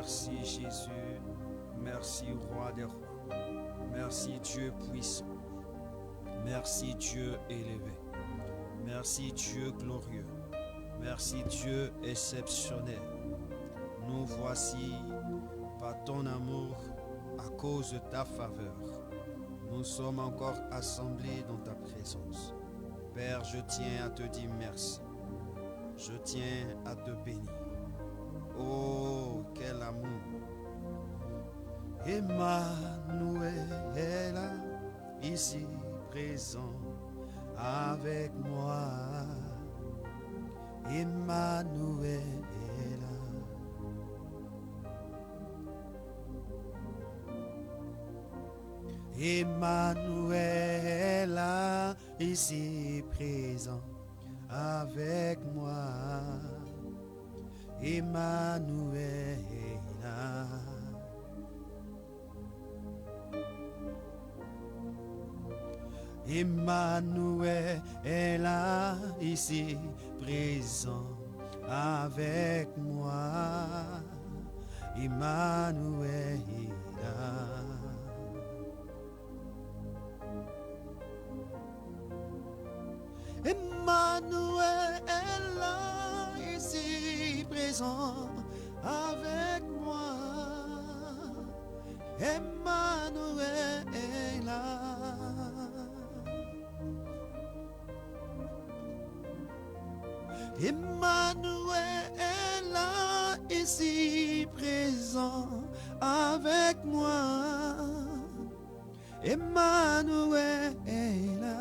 Merci Jésus. Merci Roi des rois. Merci Dieu puissant. Merci Dieu élevé. Merci Dieu glorieux. Merci Dieu exceptionnel. Nous voici par ton amour, à cause de ta faveur. Nous sommes encore assemblés dans ta présence. Père, je tiens à te dire merci. Je tiens à te bénir. Oh, quel amour. Emmanuel est là, ici présent avec moi. Emmanuel est là. Emmanuel est là, ici présent avec moi. Emmanuel est là. Emmanuel est là, ici présent avec moi. Emmanuel est là. Emmanuel est là, ici présent avec moi. Emmanuel est là. Emmanuel est là, ici présent avec moi. Emmanuel est là.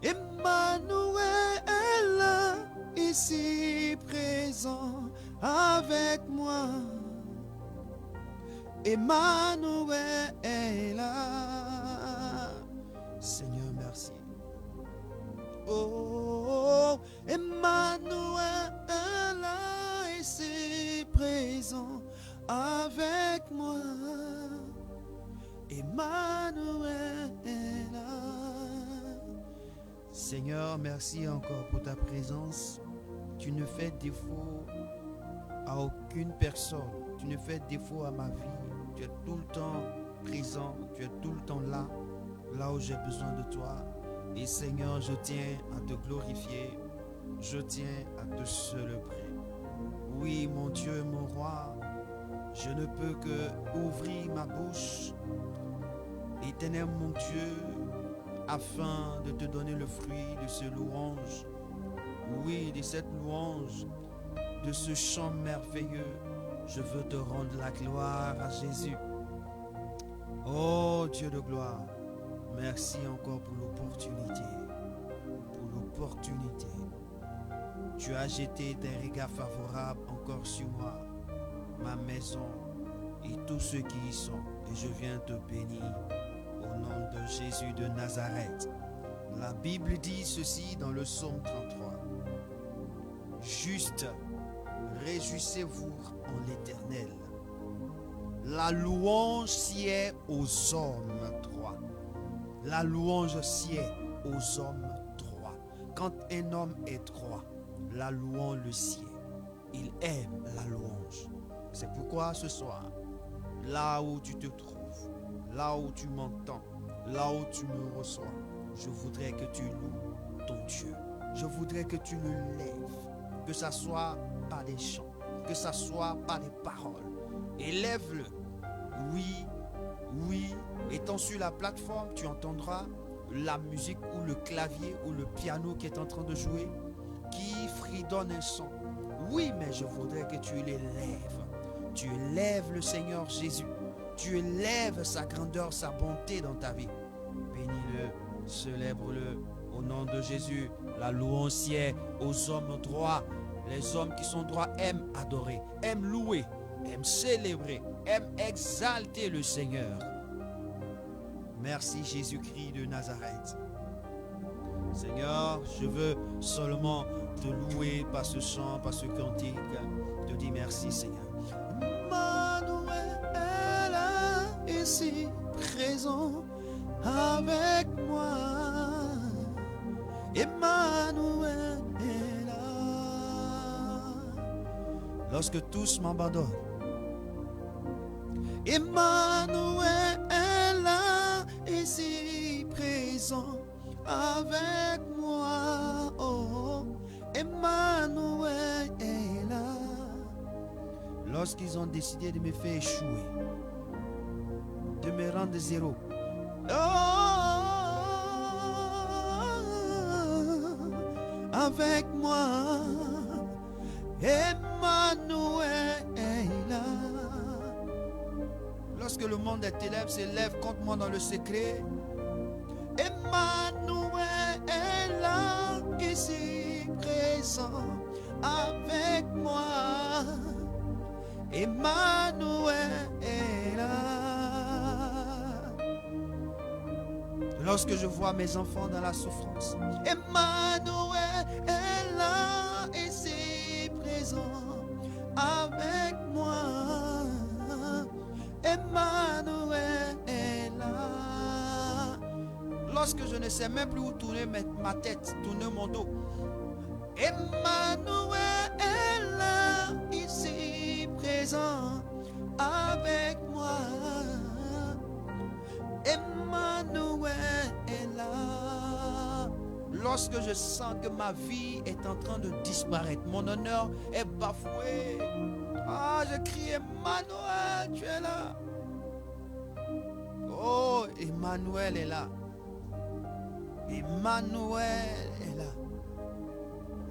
Emmanuel est là, ici présent avec moi. Emmanuel est là. Seigneur, merci. Oh, Emmanuel est là, ici présent avec moi. Emmanuel est là. Seigneur, merci encore pour ta présence. Tu ne fais défaut à aucune personne. Tu ne fais défaut à ma vie. Tu es tout le temps présent. Tu es tout le temps là, là où j'ai besoin de toi. Et Seigneur, je tiens à te glorifier. Je tiens à te célébrer. Oui, mon Dieu, mon roi, je ne peux que ouvrir ma bouche, Éternel mon Dieu, afin de te donner le fruit de ce louange. Oui, de cette louange, de ce chant merveilleux. Je veux te rendre la gloire à Jésus. Oh Dieu de gloire, merci encore pour l'opportunité. Pour l'opportunité. Tu as jeté des regards favorables encore sur moi, ma maison et tous ceux qui y sont. Et je viens te bénir au nom de Jésus de Nazareth. La Bible dit ceci dans le psaume 33. Juste, réjouissez-vous en l'Éternel. La louange sied aux hommes droits. La louange sied aux hommes droits. Quand un homme est droit, la louange le sied. Il aime la louange. C'est pourquoi ce soir, là où tu te trouves, là où tu m'entends, là où tu me reçois, je voudrais que tu loues ton Dieu. Je voudrais que tu le lèves, que ça soit par des chants, que ça soit par des paroles. Élève-le. Oui, oui. Étant sur la plateforme, tu entendras la musique ou le clavier ou le piano qui est en train de jouer, qui fredonne un son. Oui, mais je voudrais que tu l'élèves. Tu élèves le Seigneur Jésus. Tu élèves sa grandeur, sa bonté dans ta vie. Bénis-le, célèbre-le au nom de Jésus. La louange sied aux hommes droits. Les hommes qui sont droits aiment adorer, aiment louer, aiment célébrer, aiment exalter le Seigneur. Merci Jésus-Christ de Nazareth. Seigneur, je veux seulement te louer par ce chant, par ce cantique. Je te dis merci Seigneur. Emmanuel est là, ici présent avec moi. Emmanuel est lorsque tous m'abandonnent. Emmanuel est là, ici présent avec moi. Oh, Emmanuel est là. Lorsqu'ils ont décidé de me faire échouer, de me rendre zéro. Oh, avec moi, Emmanuel est là. Lorsque le monde des ténèbres s'élève contre moi dans le secret, Emmanuel est là, ici présent avec moi. Emmanuel est là. Lorsque je vois mes enfants dans la souffrance, Emmanuel est là, ici présent avec moi. Emmanuel est là. Lorsque je ne sais même plus où tourner ma tête, tourner mon dos, Emmanuel est là, ici présent avec moi. Emmanuel est là. Lorsque je sens que ma vie est en train de disparaître, mon honneur est bafoué. Ah, je crie Emmanuel, tu es là. Oh, Emmanuel est là. Emmanuel est là.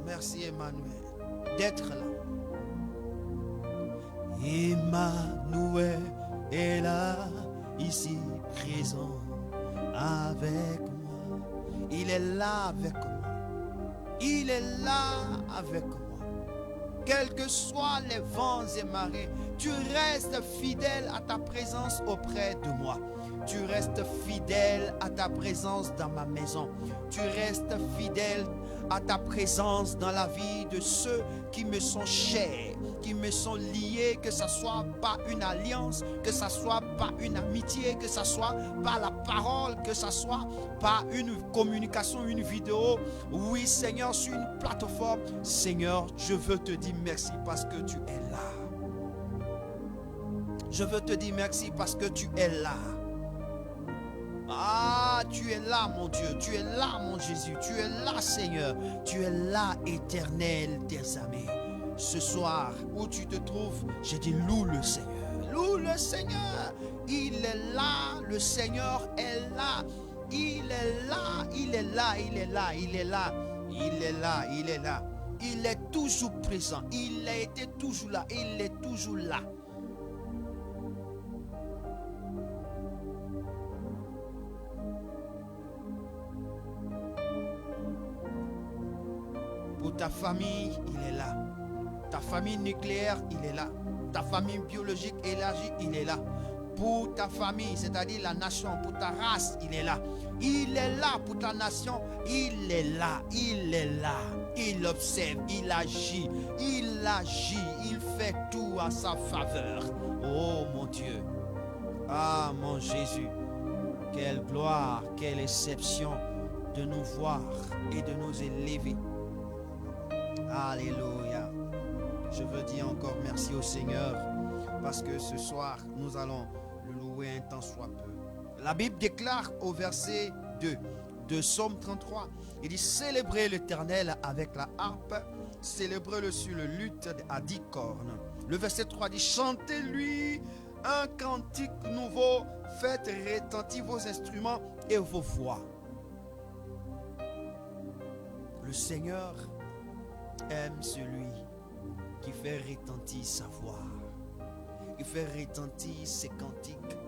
Merci Emmanuel d'être là. Emmanuel est là, ici présent avec moi. Il est là avec moi. Il est là avec moi. Quels que soient les vents et marées, tu restes fidèle à ta présence auprès de moi. Tu restes fidèle à ta présence dans ma maison. Tu restes fidèle à ta présence dans la vie de ceux qui me sont chers, qui me sont liés, que ce soit par une alliance, que ce soit par une amitié, que ce soit par la parole, que ce soit par une communication, une vidéo. Oui, Seigneur, sur une plateforme. Seigneur, je veux te dire merci parce que tu es là. Je veux te dire merci parce que tu es là. Ah, tu es là, mon Dieu. Tu es là, mon Jésus. Tu es là, Seigneur. Tu es là, éternel des armées. Ce soir où tu te trouves, j'ai dit loue le Seigneur. Loue le Seigneur. Il est là. Le Seigneur est là. Il est là. Il est là. Il est là. Il est là. Il est là. Il est là. Il est toujours présent. Il a été toujours là. Il est toujours là. Pour ta famille, il est là. Ta famille nucléaire, il est là. Ta famille biologique élargie, il est là. Pour ta famille, c'est-à-dire la nation, pour ta race, il est là. Il est là pour ta nation, il est là. Il est là. Il observe, il agit, il fait tout à sa faveur. Oh mon Dieu. Ah mon Jésus. Quelle gloire, quelle exception de nous voir et de nous élever. Alléluia. Je veux dire encore merci au Seigneur parce que ce soir, nous allons le louer un temps soit peu. La Bible déclare au verset 2 de Psaume 33, il dit « Célébrez l'Éternel avec la harpe, célébrez-le sur le luth à 10 cornes. » Le verset 3 dit « Chantez-lui un cantique nouveau, faites retentir vos instruments et vos voix. » Le Seigneur aime celui qui fait retentir sa voix, qui fait retentir ses cantiques,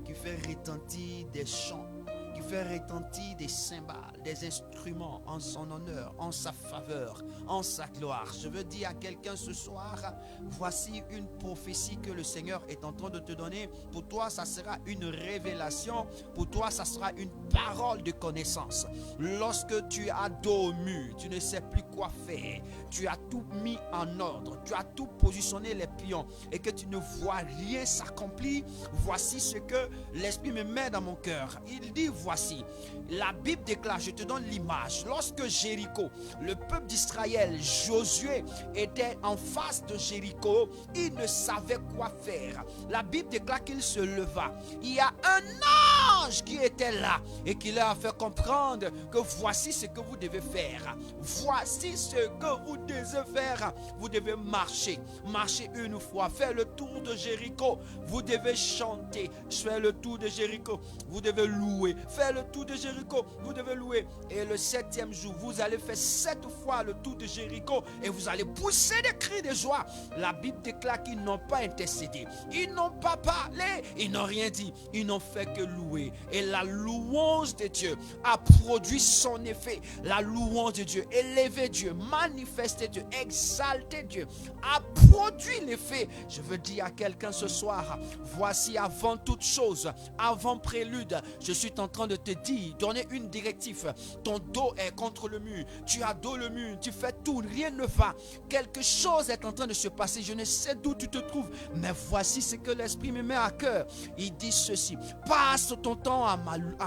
qui fait retentir des chants, qui fait retentir des cymbales, des instruments en son honneur, en sa faveur, en sa gloire. Je veux dire à quelqu'un ce soir, voici une prophétie que le Seigneur est en train de te donner. Pour toi, ça sera une révélation. Pour toi, ça sera une parole de connaissance. Lorsque tu as dos au mur, tu ne sais plus quoi faire, tu as tout mis en ordre, tu as tout positionné les pions et que tu ne vois rien s'accomplir, voici ce que l'Esprit me met dans mon cœur. Il dit voici, la Bible déclare, je je te donne l'image. Lorsque Jéricho, le peuple d'Israël, Josué, était en face de Jéricho, il ne savait quoi faire. La Bible déclare qu'il se leva. Il y a un ange qui était là et qui leur a fait comprendre que voici ce que vous devez faire. Voici ce que vous devez faire. Vous devez marcher. Marcher une fois. Faire le tour de Jéricho. Vous devez chanter. Faire le tour de Jéricho. Vous devez louer. Faire le tour de Jéricho. Vous devez louer. Et le 7e jour, vous allez faire 7 fois le tour de Jéricho et vous allez pousser des cris de joie. La Bible déclare qu'ils n'ont pas intercédé. Ils n'ont pas parlé. Ils n'ont rien dit. Ils n'ont fait que louer. Et la louange de Dieu a produit son effet. La louange de Dieu, élever Dieu, manifester Dieu, exalter Dieu, a produit l'effet. Je veux dire à quelqu'un ce soir, voici avant toute chose, avant prélude, je suis en train de te dire, donner une directive. Ton dos est contre le mur, tu as dos le mur, tu fais tout, rien ne va. Quelque chose est en train de se passer, je ne sais d'où tu te trouves, mais voici ce que l'Esprit me met à cœur. Il dit ceci: passe ton temps à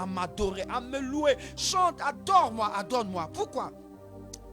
m'adorer, à me louer, chante, adore-moi, adore-moi. Pourquoi?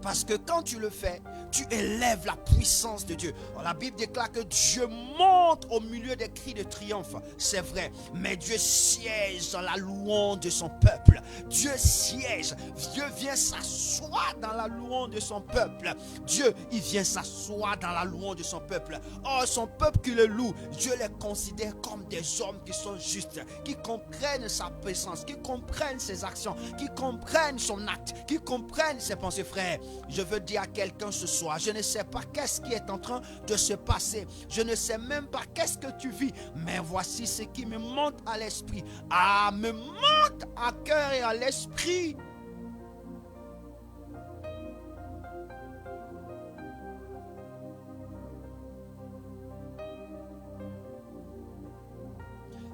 Parce que quand tu le fais, tu élèves la puissance de Dieu. La Bible déclare que Dieu monte au milieu des cris de triomphe. C'est vrai, mais Dieu siège dans la louange de son peuple. Dieu siège. Dieu vient s'asseoir dans la louange de son peuple. Dieu, il vient s'asseoir dans la louange de son peuple. Oh, son peuple qui le loue, Dieu les considère comme des hommes qui sont justes, qui comprennent sa présence, qui comprennent ses actions, qui comprennent son acte, qui comprennent ses pensées. Frères, je veux dire à quelqu'un ce soir, je ne sais pas qu'est-ce qui est en train de se passer. Je ne sais même pas qu'est-ce que tu vis. Mais voici ce qui me monte à l'esprit. Ah, me monte à cœur et à l'esprit.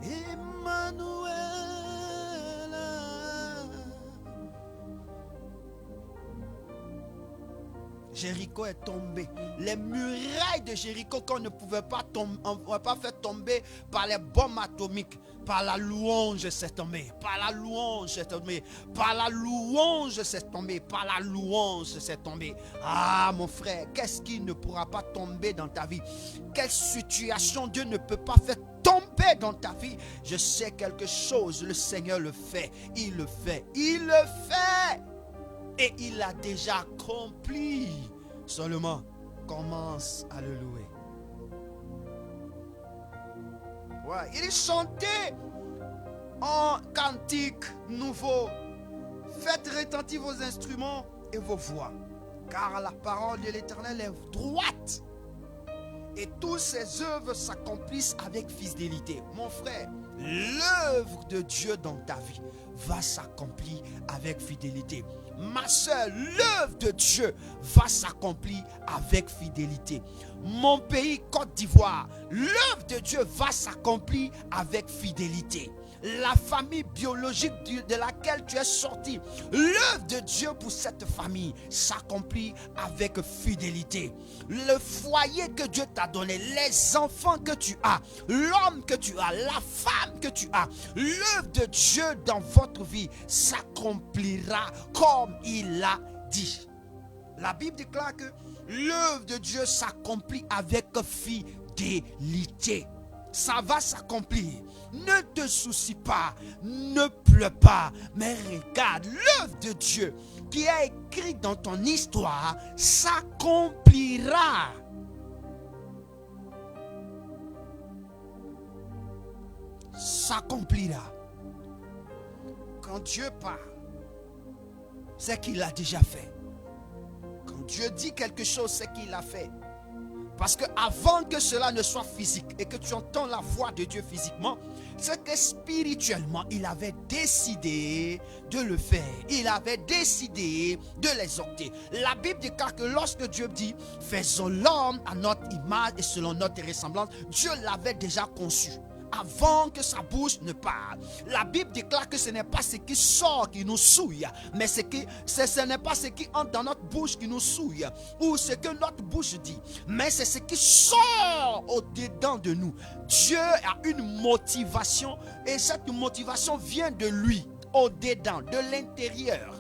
Emmanuel. Jéricho est tombé. Les murailles de Jéricho qu'on ne pouvait pas faire tomber par les bombes atomiques. Par la louange, c'est tombé. Par la louange, c'est tombé. Par la louange, c'est tombé. Par la louange, c'est tombé. Ah, mon frère, qu'est-ce qui ne pourra pas tomber dans ta vie? Quelle situation Dieu ne peut pas faire tomber dans ta vie? Je sais quelque chose, le Seigneur le fait. Il le fait. Il le fait. Et il a déjà accompli. Seulement, commence à le louer. Ouais, il chantait en cantique nouveau. Faites retentir vos instruments et vos voix, car la parole de l'Éternel est droite. Et toutes ses œuvres s'accomplissent avec fidélité. Mon frère, l'œuvre de Dieu dans ta vie va s'accomplir avec fidélité. Ma soeur, l'œuvre de Dieu va s'accomplir avec fidélité. Mon pays, Côte d'Ivoire, l'œuvre de Dieu va s'accomplir avec fidélité. La famille biologique de laquelle tu es sorti, l'œuvre de Dieu pour cette famille s'accomplit avec fidélité. Le foyer que Dieu t'a donné, les enfants que tu as, l'homme que tu as, la femme que tu as, l'œuvre de Dieu dans votre vie s'accomplira comme il l'a dit. La Bible déclare que l'œuvre de Dieu s'accomplit avec fidélité. Ça va s'accomplir. Ne te soucie pas, ne pleure pas, mais regarde, l'œuvre de Dieu qui est écrite dans ton histoire s'accomplira. S'accomplira. Quand Dieu parle, c'est qu'il l'a déjà fait. Quand Dieu dit quelque chose, c'est qu'il l'a fait. Parce que avant que cela ne soit physique et que tu entends la voix de Dieu physiquement, c'est que spirituellement, il avait décidé de le faire. Il avait décidé de l'exhorter. La Bible déclare que lorsque Dieu dit « Faisons l'homme à notre image et selon notre ressemblance », Dieu l'avait déjà conçu. Avant que sa bouche ne parle. La Bible déclare que ce n'est pas ce qui sort qui nous souille, mais ce n'est pas ce qui entre dans notre bouche qui nous souille, ou ce que notre bouche dit, mais c'est ce qui sort au-dedans de nous. Dieu a une motivation et cette motivation vient de lui, au-dedans, de l'intérieur.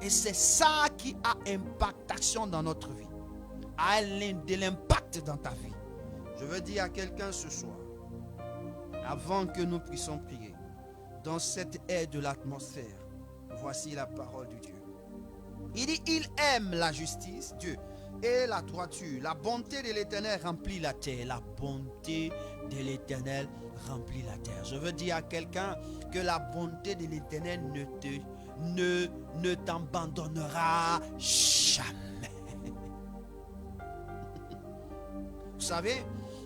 Et c'est ça qui a impactation dans notre vie. A de l'impact dans ta vie. Je veux dire à quelqu'un ce soir, avant que nous puissions prier, dans cette ère de l'atmosphère, voici la parole de Dieu. Il dit, il aime la justice, Dieu, et la droiture. La bonté de l'Éternel remplit la terre. La bonté de l'Éternel remplit la terre. Je veux dire à quelqu'un que la bonté de l'Éternel ne t'abandonnera jamais. Vous savez,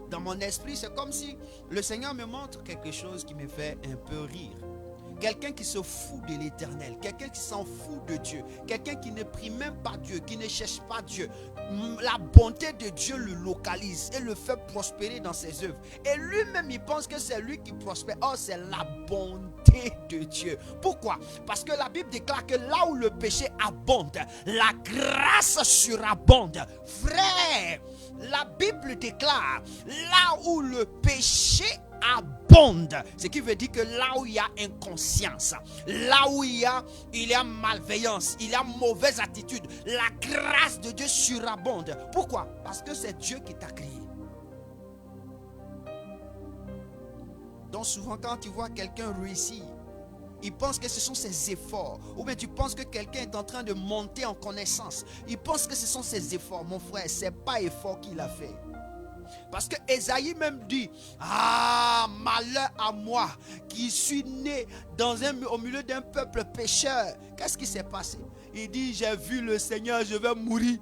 dans mon esprit, c'est comme si le Seigneur me montre quelque chose qui me fait un peu rire. Quelqu'un qui se fout de l'Éternel, quelqu'un qui s'en fout de Dieu, quelqu'un qui ne prie même pas Dieu, qui ne cherche pas Dieu. La bonté de Dieu le localise et le fait prospérer dans ses œuvres. Et lui-même, il pense que c'est lui qui prospère. Or, c'est la bonté de Dieu. Pourquoi? Parce que la Bible déclare que là où le péché abonde, la grâce surabonde. Frère, la Bible déclare là où le péché abonde, ce qui veut dire que là où il y a inconscience, là où il y a malveillance, il y a mauvaise attitude, la grâce de Dieu surabonde. Pourquoi? Parce que c'est Dieu qui t'a créé. Donc souvent quand tu vois quelqu'un réussir, il pense que ce sont ses efforts. Ou bien tu penses que quelqu'un est en train de monter en connaissance. Il pense que ce sont ses efforts. Mon frère, ce n'est pas effort qu'il a fait. Parce que Ésaïe même dit, ah, malheur à moi qui suis né au milieu d'un peuple pécheur. Qu'est-ce qui s'est passé? Il dit, j'ai vu le Seigneur, je vais mourir.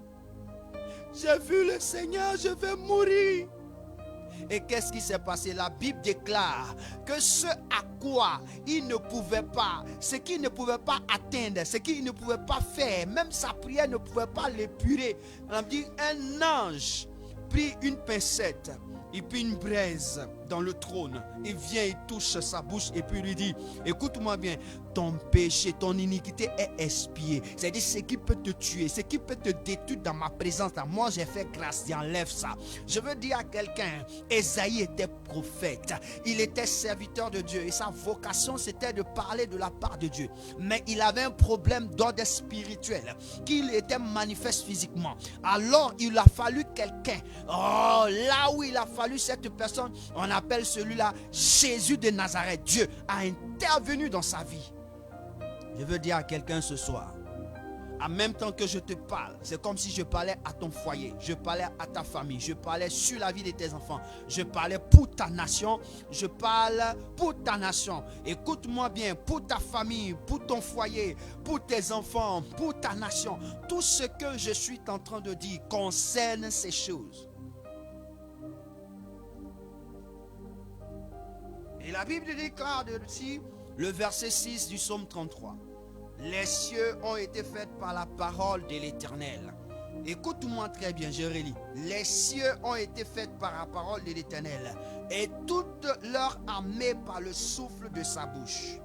J'ai vu le Seigneur, je vais mourir. Et qu'est-ce qui s'est passé? La Bible déclare que ce à quoi il ne pouvait pas, ce qu'il ne pouvait pas atteindre, ce qu'il ne pouvait pas faire, même sa prière ne pouvait pas l'épurer. On dit, un ange prit une pincette et puis une braise dans le trône. Il vient, il touche sa bouche et puis lui dit, écoute-moi bien, ton péché, ton iniquité est expiée. C'est-à-dire ce qui peut te tuer, ce qui peut te détruire dans ma présence. Moi j'ai fait grâce, j'enlève ça. Je veux dire à quelqu'un, Ésaïe était prophète, il était serviteur de Dieu et sa vocation c'était de parler de la part de Dieu. Mais il avait un problème d'ordre spirituel qui était manifeste physiquement. Alors il a fallu quelqu'un, là où il a fallu cette personne, on appelle celui-là Jésus de Nazareth. Dieu a intervenu dans sa vie. Je veux dire à quelqu'un ce soir, en même temps que je te parle, c'est comme si je parlais à ton foyer, je parlais à ta famille, je parlais sur la vie de tes enfants, je parlais pour ta nation, je parle pour ta nation. Écoute-moi bien, pour ta famille, pour ton foyer, pour tes enfants, pour ta nation. Tout ce que je suis en train de dire concerne ces choses. Et la Bible déclare aussi, le verset 6 du psaume 33. Les cieux ont été faits par la parole de l'Éternel. Écoute-moi très bien, je relis. Les cieux ont été faits par la parole de l'Éternel et toute leur armée par le souffle de sa bouche.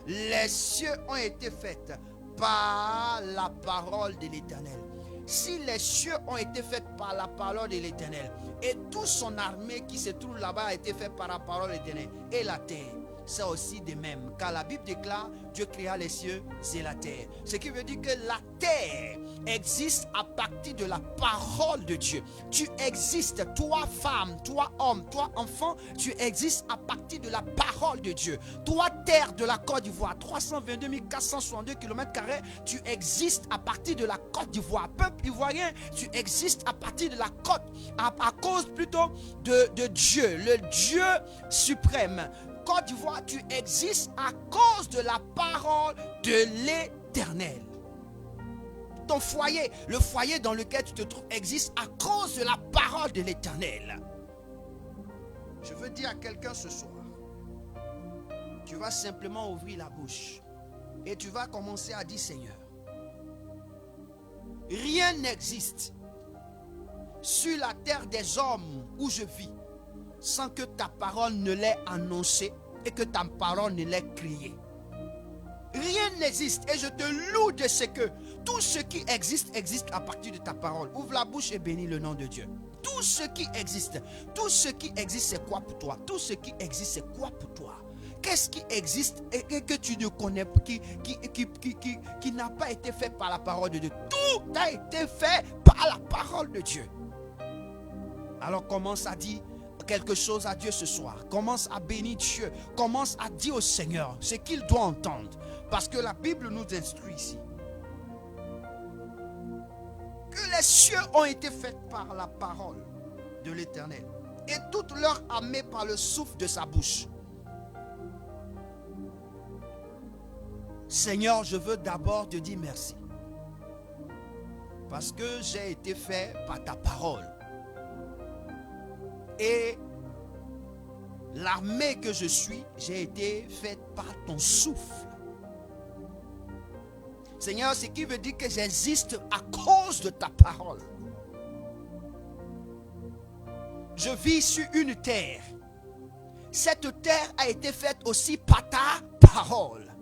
Les cieux ont été faits par la parole de l'Éternel. Si les cieux ont été faits par la parole de l'Éternel et toute son armée qui se trouve là-bas a été faite par la parole de l'Éternel et la terre, c'est aussi de même. Car la Bible déclare, Dieu créa les cieux, c'est la terre. Ce qui veut dire que la terre existe à partir de la parole de Dieu. Tu existes, toi femme, toi homme, toi enfant, tu existes à partir de la parole de Dieu. Toi terre de la Côte d'Ivoire, 322 462 km², tu existes à partir de la Côte d'Ivoire. Peuple ivoirien, tu existes à partir de la côte, à cause plutôt de Dieu, le Dieu suprême. Côte d'Ivoire, tu existes à cause de la parole de l'Éternel. Ton foyer, le foyer dans lequel tu te trouves existe à cause de la parole de l'Éternel. Je veux dire à quelqu'un ce soir, tu vas simplement ouvrir la bouche et tu vas commencer à dire, Seigneur, rien n'existe sur la terre des hommes où je vis sans que ta parole ne l'ait annoncée et que ta parole ne l'ait criée. Rien n'existe et je te loue de ce que tout ce qui existe à partir de ta parole. Ouvre la bouche et bénis le nom de Dieu. Tout ce qui existe c'est quoi pour toi? Tout ce qui existe, c'est quoi pour toi? qu'est-ce qui existe et que tu ne connais pas, qui n'a pas été fait par la parole de Dieu? Tout a été fait par la parole de Dieu. Alors commence à dire quelque chose à Dieu ce soir. Commence à bénir Dieu. Commence à dire au Seigneur ce qu'il doit entendre. Parce que la Bible nous instruit ici que les cieux ont été faits par la parole de l'Éternel et toute leur armée par le souffle de sa bouche. Seigneur, je veux d'abord te dire merci. Parce que j'ai été fait par ta parole. Et l'armée que je suis, j'ai été faite par ton souffle. Seigneur, ce qui veut dire que j'existe à cause de ta parole. Je vis sur une terre. Cette terre a été faite aussi par ta parole.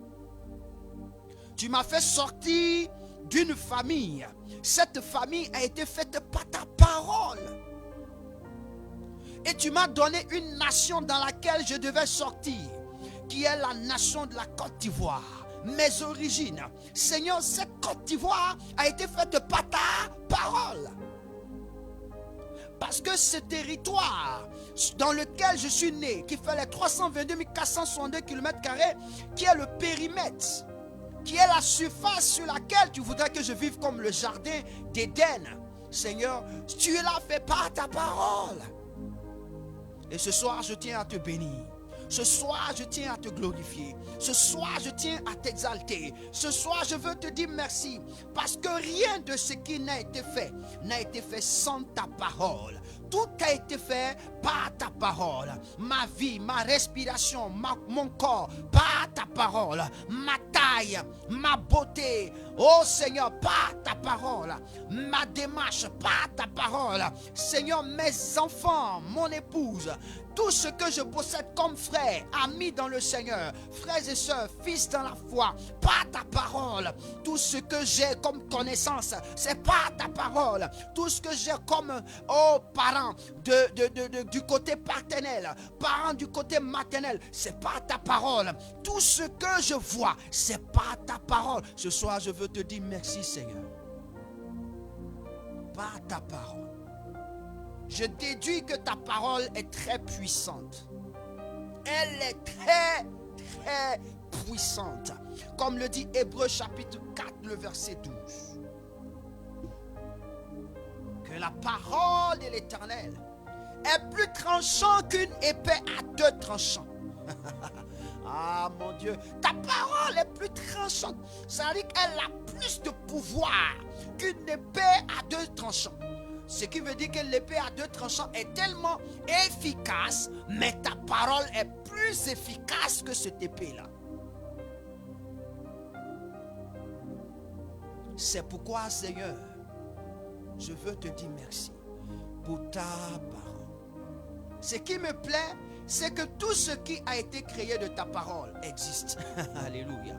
Tu m'as fait sortir d'une famille. Cette famille a été faite par ta parole. Et tu m'as donné une nation dans laquelle je devais sortir, qui est la nation de la Côte d'Ivoire. Mes origines, Seigneur, cette Côte d'Ivoire a été faite par ta parole. Parce que ce territoire dans lequel je suis né, qui fait les 322 462 km², qui est le périmètre, qui est la surface sur laquelle tu voudrais que je vive comme le jardin d'Éden, Seigneur, tu l'as fait par ta parole. Et ce soir, je tiens à te bénir. Ce soir, je tiens à te glorifier. Ce soir, je tiens à t'exalter. Ce soir, je veux te dire merci. Parce que rien de ce qui n'a été fait sans ta parole. Tout a été fait par ta parole. Ma vie, ma respiration, mon corps, par ta parole. Ma taille, ma beauté. Oh Seigneur, par ta parole. Ma démarche, par ta parole. Seigneur, mes enfants, mon épouse, tout ce que je possède comme frères, amis dans le Seigneur, frères et sœurs, fils dans la foi, par ta parole. Tout ce que j'ai comme connaissance, c'est par ta parole. Tout ce que j'ai comme parents du côté paternel, parents du côté maternel, c'est par ta parole. Tout ce que je vois, c'est par ta parole. Ce soir, je veux te dire merci Seigneur. Par ta parole. Je déduis que ta parole est très puissante. Elle est très, très puissante. Comme le dit Hébreux chapitre 4, le verset 12. Que la parole de l'Éternel est plus tranchante qu'une épée à 2 tranchants. Ah mon Dieu, ta parole est plus tranchante. Ça veut dire qu'elle a plus de pouvoir qu'une épée à 2 tranchants. Ce qui veut dire que l'épée à 2 tranchants est tellement efficace, mais ta parole est plus efficace que cette épée-là. C'est pourquoi, Seigneur, je veux te dire merci pour ta parole. Ce qui me plaît, c'est que tout ce qui a été créé de ta parole existe. Alléluia.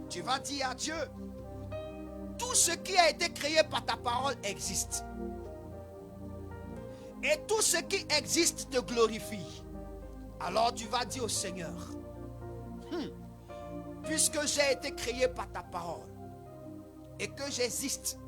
Tu vas dire à Dieu, tout ce qui a été créé par ta parole existe. Et tout ce qui existe te glorifie. Alors tu vas dire au Seigneur, puisque j'ai été créé par ta parole et que j'existe,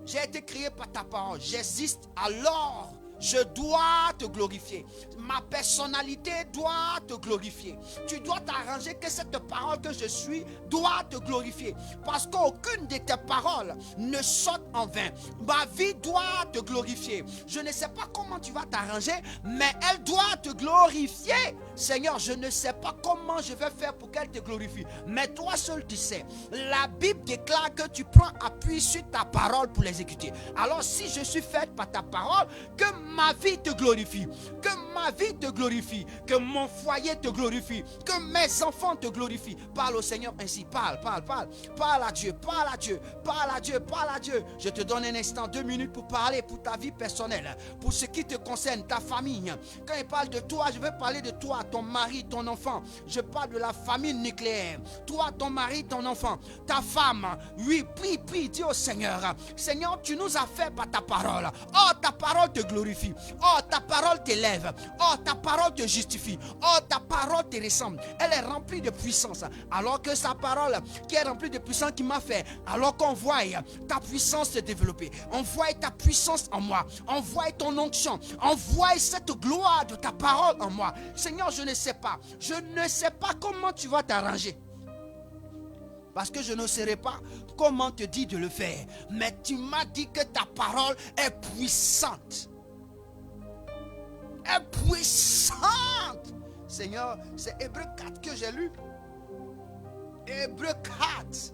j'ai été créé par ta parole, j'existe, alors je dois te glorifier. Ma personnalité doit te glorifier. Tu dois t'arranger que cette parole que je suis doit te glorifier. Parce qu'aucune de tes paroles ne saute en vain. Ma vie doit te glorifier. Je ne sais pas comment tu vas t'arranger, mais elle doit te glorifier. Seigneur, je ne sais pas comment je vais faire pour qu'elle te glorifie. Mais toi seul tu sais. La Bible déclare que tu prends appui sur ta parole pour l'exécuter. Alors si je suis faite par ta parole, que ma vie te glorifie, que ma vie te glorifie, que mon foyer te glorifie, que mes enfants te glorifient. Parle au Seigneur ainsi, parle à Dieu, parle à Dieu, parle à Dieu, parle à Dieu. Je te donne un instant, 2 minutes pour parler pour ta vie personnelle, pour ce qui te concerne, ta famille. Quand il parle de toi, je veux parler de toi, ton mari, ton enfant. Je parle de la famille nucléaire. Toi, ton mari, ton enfant, ta femme. Oui, prie, dis au Seigneur, Seigneur, tu nous as fait par ta parole. Oh, ta parole te glorifie. glorifie. Oh, ta parole t'élève. Oh, ta parole te justifie. Oh, ta parole te ressemble. Elle est remplie de puissance. Alors que sa parole qui est remplie de puissance qui m'a fait, alors qu'on voit ta puissance se développer. On voit ta puissance en moi. On voit ton onction. On voit cette gloire de ta parole en moi. Seigneur, je ne sais pas. Je ne sais pas comment tu vas t'arranger. Parce que je ne saurais pas comment te dire de le faire. Mais tu m'as dit que ta parole est puissante. Est puissante. Seigneur, c'est Hébreu 4 que j'ai lu. Hébreu 4.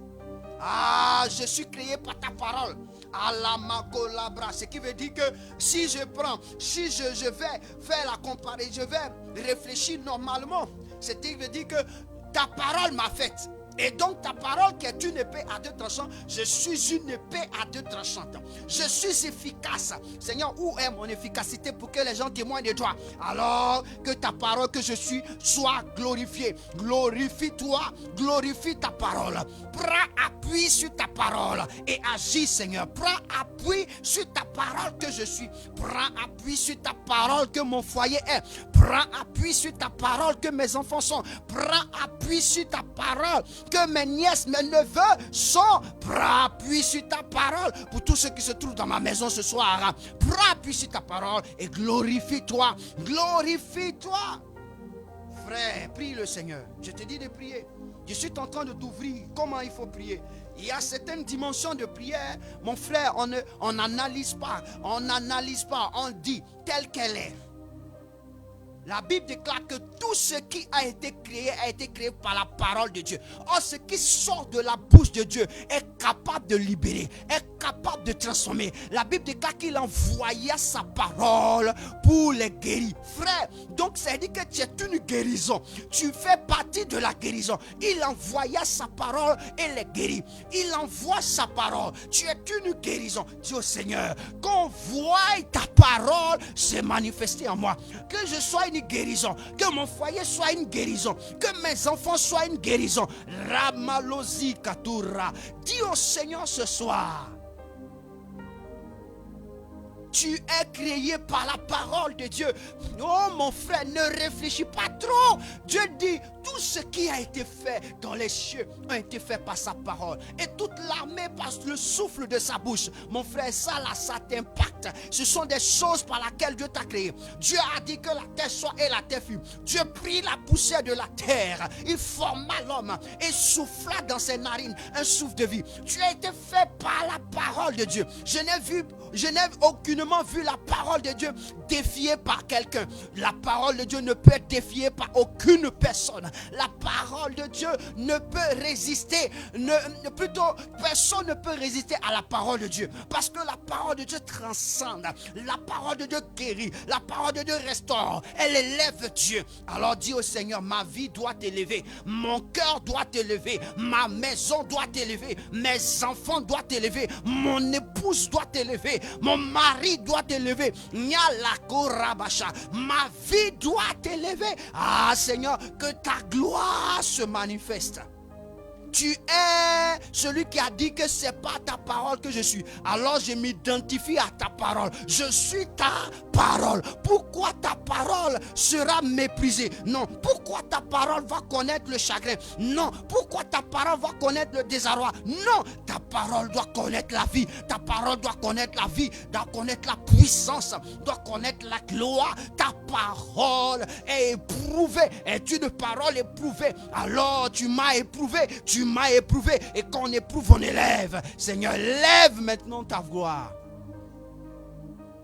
Ah, je suis créé par ta parole. Alamakolabra. Ce qui veut dire que si je vais faire la comparaison, je vais réfléchir normalement. Ce qui veut dire que ta parole m'a faite. Et donc ta parole qui est une épée à deux tranchants, je suis une épée à deux tranchantes. Je suis efficace. Seigneur, où est mon efficacité pour que les gens témoignent de toi? Alors que ta parole que je suis soit glorifiée. Glorifie-toi, glorifie ta parole. Prends appui sur ta parole et agis, Seigneur. Prends appui sur ta parole que je suis. Prends appui sur ta parole que mon foyer est. Prends appui sur ta parole que mes enfants sont. Prends appui sur ta parole que mes nièces, mes neveux sont. Prends appui sur ta parole pour tous ceux qui se trouvent dans ma maison ce soir. Prends appui sur ta parole et glorifie-toi. Glorifie-toi. Frère, prie le Seigneur. Je te dis de prier. Je suis en train de t'ouvrir comment il faut prier. Il y a certaines dimensions de prière, mon frère, on n'analyse pas. On n'analyse pas, on dit telle qu'elle est. La Bible déclare que tout ce qui a été créé par la parole de Dieu. Or, ce qui sort de la bouche de Dieu est capable de libérer, est capable de transformer. La Bible déclare qu'il envoya sa parole pour les guérir. Frère, donc ça dit que tu es une guérison. Tu fais partie de la guérison. Il envoya sa parole et les guérit. Il envoie sa parole. Tu es une guérison. Dis au Seigneur, qu'on voie ta parole se manifester en moi. Que je sois une guérison, que mon foyer soit une guérison, que mes enfants soient une guérison. Ramalozi Katura. Dis au Seigneur ce soir, tu es créé par la parole de Dieu. Oh mon frère, ne réfléchis pas trop. Dieu dit, tout ce qui a été fait dans les cieux a été fait par sa parole. Et toute l'armée par le souffle de sa bouche. Mon frère, ça là, ça t'impacte. Ce sont des choses par lesquelles Dieu t'a créé. Dieu a dit que la terre soit et la terre fut. Dieu prit la poussière de la terre. Il forma l'homme et souffla dans ses narines un souffle de vie. Tu as été fait par la parole de Dieu. Je n'ai aucunement vu la parole de Dieu défiée par quelqu'un. La parole de Dieu ne peut être défiée par aucune personne. La parole de Dieu ne peut résister, personne ne peut résister à la parole de Dieu. Parce que la parole de Dieu transcende. La parole de Dieu guérit. La parole de Dieu restaure. Elle élève Dieu. Alors dis au Seigneur, ma vie doit t'élever. Mon cœur doit t'élever. Ma maison doit t'élever. Mes enfants doivent t'élever. Mon épouse doit t'élever. Mon mari doit t'élever. Ma vie doit t'élever. Ah Seigneur, que ta gloire se manifeste. Tu es celui qui a dit que c'est pas ta parole que je suis. Alors je m'identifie à ta parole. Je suis ta parole. Pourquoi ta parole sera méprisée? Non. Pourquoi ta parole va connaître le chagrin? Non. Pourquoi ta parole va connaître le désarroi? Non. Ta parole doit connaître la vie. Ta parole doit connaître la vie, doit connaître la puissance, doit connaître la gloire. Ta parole est éprouvée, est une parole éprouvée. Alors tu m'as éprouvé, tu m'as éprouvé, et quand on éprouve, on élève. Seigneur, lève maintenant ta gloire.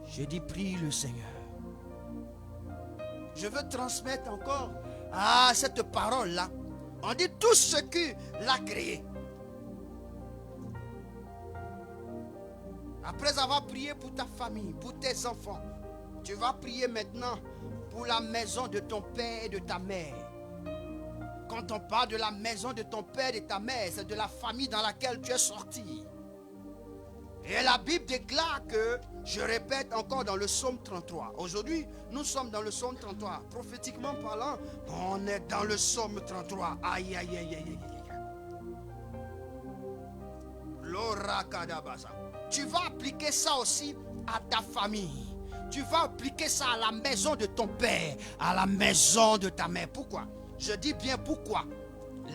Je dis, prie le Seigneur. Je veux transmettre encore cette parole-là. On dit tout ce qui l'a créé. Après avoir prié pour ta famille, pour tes enfants, tu vas prier maintenant pour la maison de ton père et de ta mère. Quand on parle de la maison de ton père et de ta mère, c'est de la famille dans laquelle tu es sorti. Et la Bible déclare que, je répète encore dans le psaume 33. Aujourd'hui, nous sommes dans le psaume 33. Prophétiquement parlant, on est dans le psaume 33. Aïe, aïe, aïe, aïe, aïe. Tu vas appliquer ça aussi à ta famille. tu vas appliquer ça à la maison de ton père, à la maison de ta mère. Pourquoi? Je dis bien pourquoi.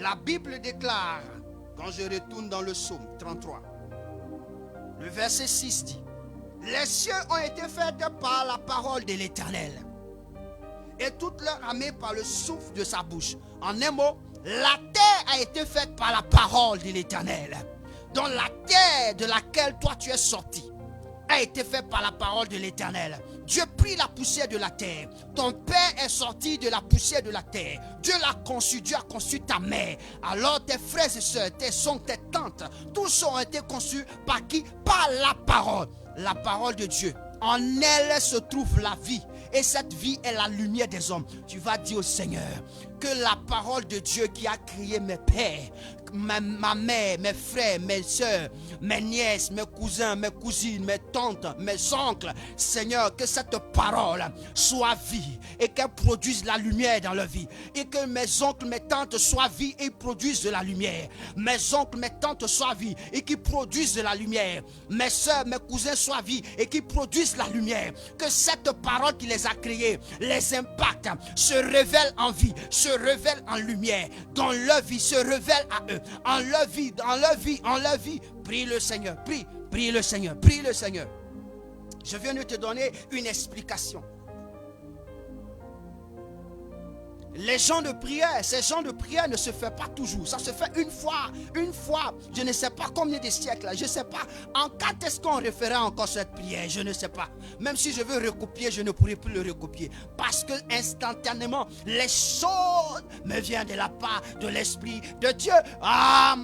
La Bible déclare, quand je retourne dans le psaume 33, le verset 6 dit, les cieux ont été faits par la parole de l'Éternel, et toute leur armée par le souffle de sa bouche. En un mot, la terre a été faite par la parole de l'Éternel. Donc la terre de laquelle toi tu es sorti a été faite par la parole de l'Éternel. Dieu prit la poussière de la terre. Ton père est sorti de la poussière de la terre. Dieu l'a conçu. Dieu a conçu ta mère. Alors tes frères et sœurs, tes oncles, tes tantes, tous ont été conçus par qui? Par la parole. La parole de Dieu. En elle se trouve la vie. Et cette vie est la lumière des hommes. Tu vas dire au Seigneur que la parole de Dieu qui a créé mes pères, ma mère, mes frères, mes soeurs, mes nièces, mes cousins, mes cousines, mes tantes, mes oncles, Seigneur, que cette parole soit vie et qu'elle produise la lumière dans leur vie. Et que mes oncles, mes tantes soient vie et produisent de la lumière. Mes oncles, mes tantes soient vie et qui produisent de la lumière. Mes soeurs, mes cousins soient vie et qui produisent la lumière. Que cette parole qui les a créés les impacte, se révèle en vie, se révèle en lumière, dans leur vie, se révèle à eux, en leur vie, dans leur vie, en leur vie. Prie le Seigneur, prie le Seigneur, prie le Seigneur. Je viens de te donner une explication. Les gens de prière, ces gens de prière ne se font pas toujours. Ça se fait une fois, je ne sais pas combien de siècles, je ne sais pas. En quand est-ce qu'on refera encore cette prière, je ne sais pas. Même si je veux recopier, je ne pourrai plus le recopier. Parce que instantanément, les choses me viennent de la part de l'Esprit de Dieu. Ah,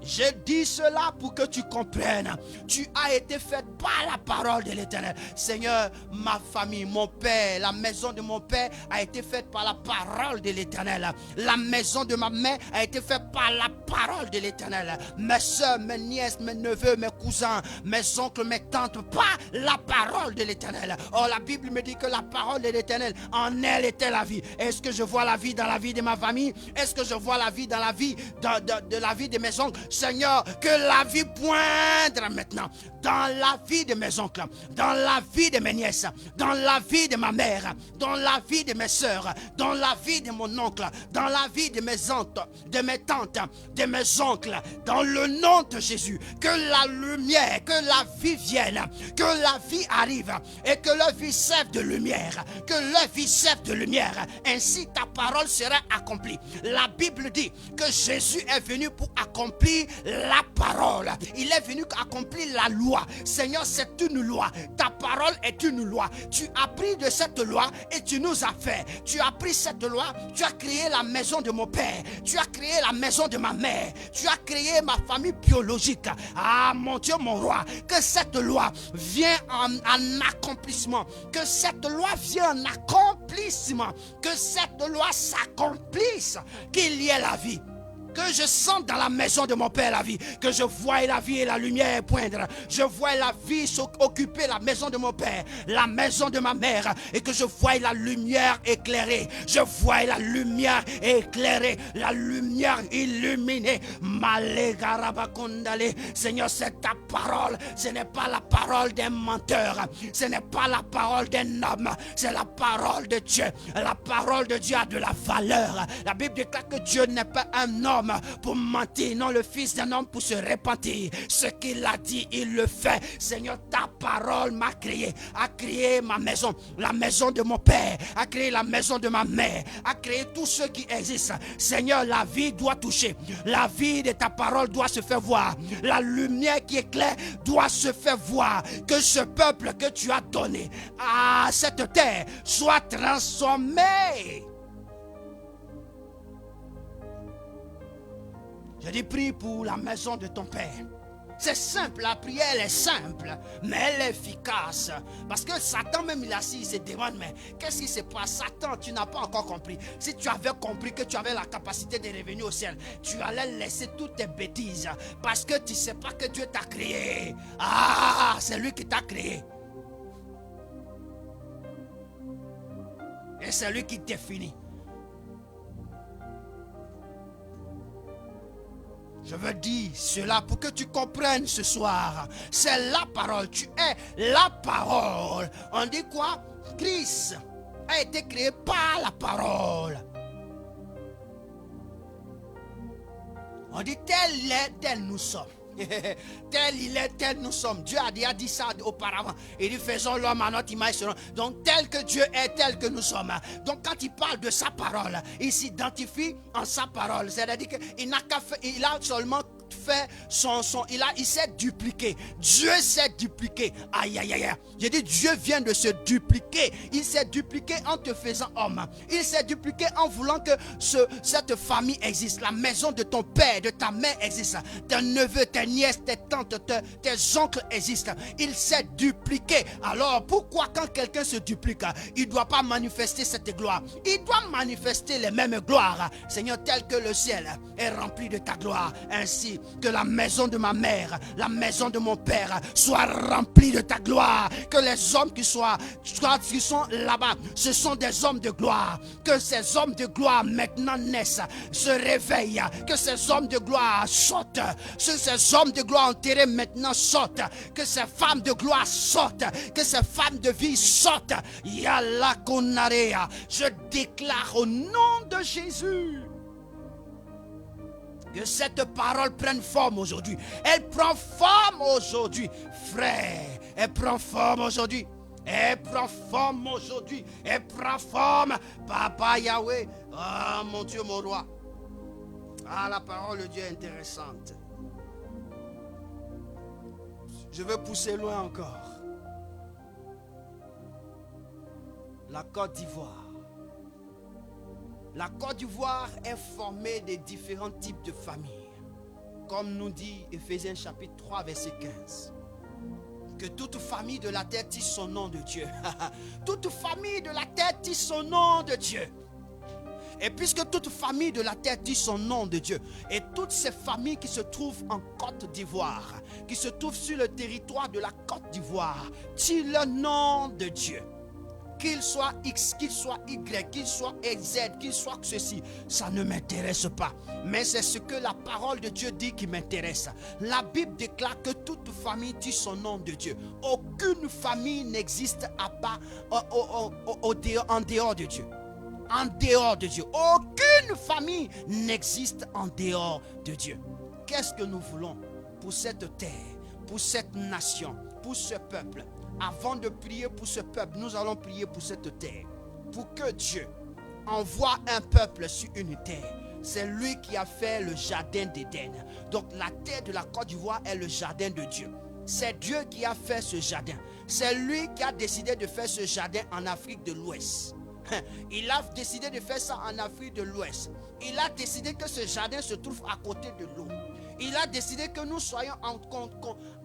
je dis cela pour que tu comprennes. Tu as été fait par la parole de l'Éternel. Seigneur, ma famille, mon père, la maison de mon père a été faite par la parole de l'Éternel. La maison de ma mère a été faite par la parole de l'Éternel. Mes soeurs, mes nièces, mes neveux, mes cousins, mes oncles, mes tantes, par la parole de l'Éternel. Or la Bible me dit que la parole de l'Éternel, en elle était la vie. Est-ce que je vois la vie dans la vie de ma famille? Est-ce que je vois la vie dans la vie de la vie de mes oncles? Seigneur, que la vie poindre maintenant dans la vie de mes oncles, dans la vie de mes nièces, dans la vie de ma mère, dans la vie de mes soeurs, dans la vie de mon oncle, dans la vie de mes oncles, de mes tantes, de mes oncles, dans le nom de Jésus. Que la lumière, que la vie vienne, que la vie arrive et que leur vie serve de lumière, que leur vie serve de lumière. Ainsi ta parole sera accomplie. La Bible dit que Jésus est venu pour accomplir la parole. Il est venu accomplir la loi. Seigneur, c'est une loi. Ta parole est une loi. Tu as pris de cette loi et tu nous as fait. Tu as pris cette loi, tu as créé la maison de mon père, tu as créé la maison de ma mère, tu as créé ma famille biologique. Ah mon Dieu, mon roi, que cette loi vienne en accomplissement, que cette loi vienne en accomplissement, que cette loi s'accomplisse, qu'il y ait la vie. Que je sente dans la maison de mon père la vie. Que je voie la vie et la lumière poindre. Je vois la vie occuper la maison de mon père, la maison de ma mère. Et que je voie la lumière éclairée. Je vois la lumière éclairée. La lumière illuminée. Seigneur, c'est ta parole. Ce n'est pas la parole d'un menteur. Ce n'est pas la parole d'un homme. C'est la parole de Dieu. La parole de Dieu a de la valeur. La Bible déclare que Dieu n'est pas un homme pour mentir, non le fils d'un homme pour se repentir. Ce qu'il a dit, il le fait. Seigneur, ta parole m'a créé, a créé ma maison, la maison de mon père, a créé la maison de ma mère, a créé tout ce qui existe. Seigneur, la vie doit toucher, la vie de ta parole doit se faire voir, la lumière qui éclaire doit se faire voir. Que ce peuple que tu as donné à cette terre soit transformé. Je dis prie pour la maison de ton père. C'est simple, la prière elle est simple, mais elle est efficace. Parce que Satan même il est assis, il se demande, mais qu'est-ce qui se passe? Satan, tu n'as pas encore compris. Si tu avais compris que tu avais la capacité de revenir au ciel, tu allais laisser toutes tes bêtises. Parce que tu ne sais pas que Dieu t'a créé. Ah, c'est lui qui t'a créé. Et c'est lui qui définit. Je veux dire cela pour que tu comprennes ce soir. C'est la parole. Tu es la parole. On dit quoi? Christ a été créé par la parole. On dit tel il est, tel nous sommes. Tel il est, tel nous sommes. Dieu a déjà dit ça auparavant. Il dit faisons l'homme à notre image. Donc tel que Dieu est, tel que nous sommes. Donc quand il parle de sa parole, il s'identifie en sa parole. C'est-à-dire qu'il n'a qu'à faire, il a seulement fait il s'est dupliqué. Dieu s'est dupliqué. Aïe aïe aïe. J'ai dit Dieu vient de se dupliquer. Il s'est dupliqué en te faisant homme. Il s'est dupliqué en voulant que cette famille existe. La maison de ton père, de ta mère existe. Tes neveux, tes nièces, tes tantes, tes oncles existent. Il s'est dupliqué. Alors pourquoi quand quelqu'un se duplique, il ne doit pas manifester cette gloire? Il doit manifester les mêmes gloires. Seigneur, tel que le ciel est rempli de ta gloire, ainsi que la maison de ma mère, la maison de mon père soit remplie de ta gloire. Que les hommes qui sont là-bas, ce sont des hommes de gloire. Que ces hommes de gloire maintenant naissent, se réveillent. Que ces hommes de gloire sautent. Que ces hommes de gloire enterrés maintenant sautent. Que ces femmes de gloire sautent. Que ces femmes de vie sautent. Yalla konarea. Je déclare au nom de Jésus que cette parole prenne forme aujourd'hui. Elle prend forme aujourd'hui. Frère, elle prend forme aujourd'hui. Elle prend forme aujourd'hui. Elle prend forme. Papa Yahweh. Ah, mon Dieu, mon roi. Ah, la parole de Dieu est intéressante. Je veux pousser loin encore. La Côte d'Ivoire. La Côte d'Ivoire est formée de différents types de familles. Comme nous dit Éphésiens chapitre 3 verset 15. Que toute famille de la terre tisse son nom de Dieu. Toute famille de la terre tisse son nom de Dieu. Et puisque toute famille de la terre dit son nom de Dieu, et toutes ces familles qui se trouvent en Côte d'Ivoire, qui se trouvent sur le territoire de la Côte d'Ivoire, dit le nom de Dieu. Qu'il soit X, qu'il soit Y, qu'il soit Z, qu'il soit ceci, ça ne m'intéresse pas. Mais c'est ce que la parole de Dieu dit qui m'intéresse. La Bible déclare que toute famille dit son nom de Dieu. Aucune famille n'existe à part en dehors de Dieu. En dehors de Dieu. Aucune famille n'existe en dehors de Dieu. Qu'est-ce que nous voulons pour cette terre, pour cette nation, pour ce peuple? Avant de prier pour ce peuple, nous allons prier pour cette terre. Pour que Dieu envoie un peuple sur une terre. C'est lui qui a fait le jardin d'Éden. Donc la terre de la Côte d'Ivoire est le jardin de Dieu. C'est Dieu qui a fait ce jardin. C'est lui qui a décidé de faire ce jardin en Afrique de l'Ouest. Il a décidé de faire ça en Afrique de l'Ouest. Il a décidé que ce jardin se trouve à côté de l'eau. Il a décidé que nous soyons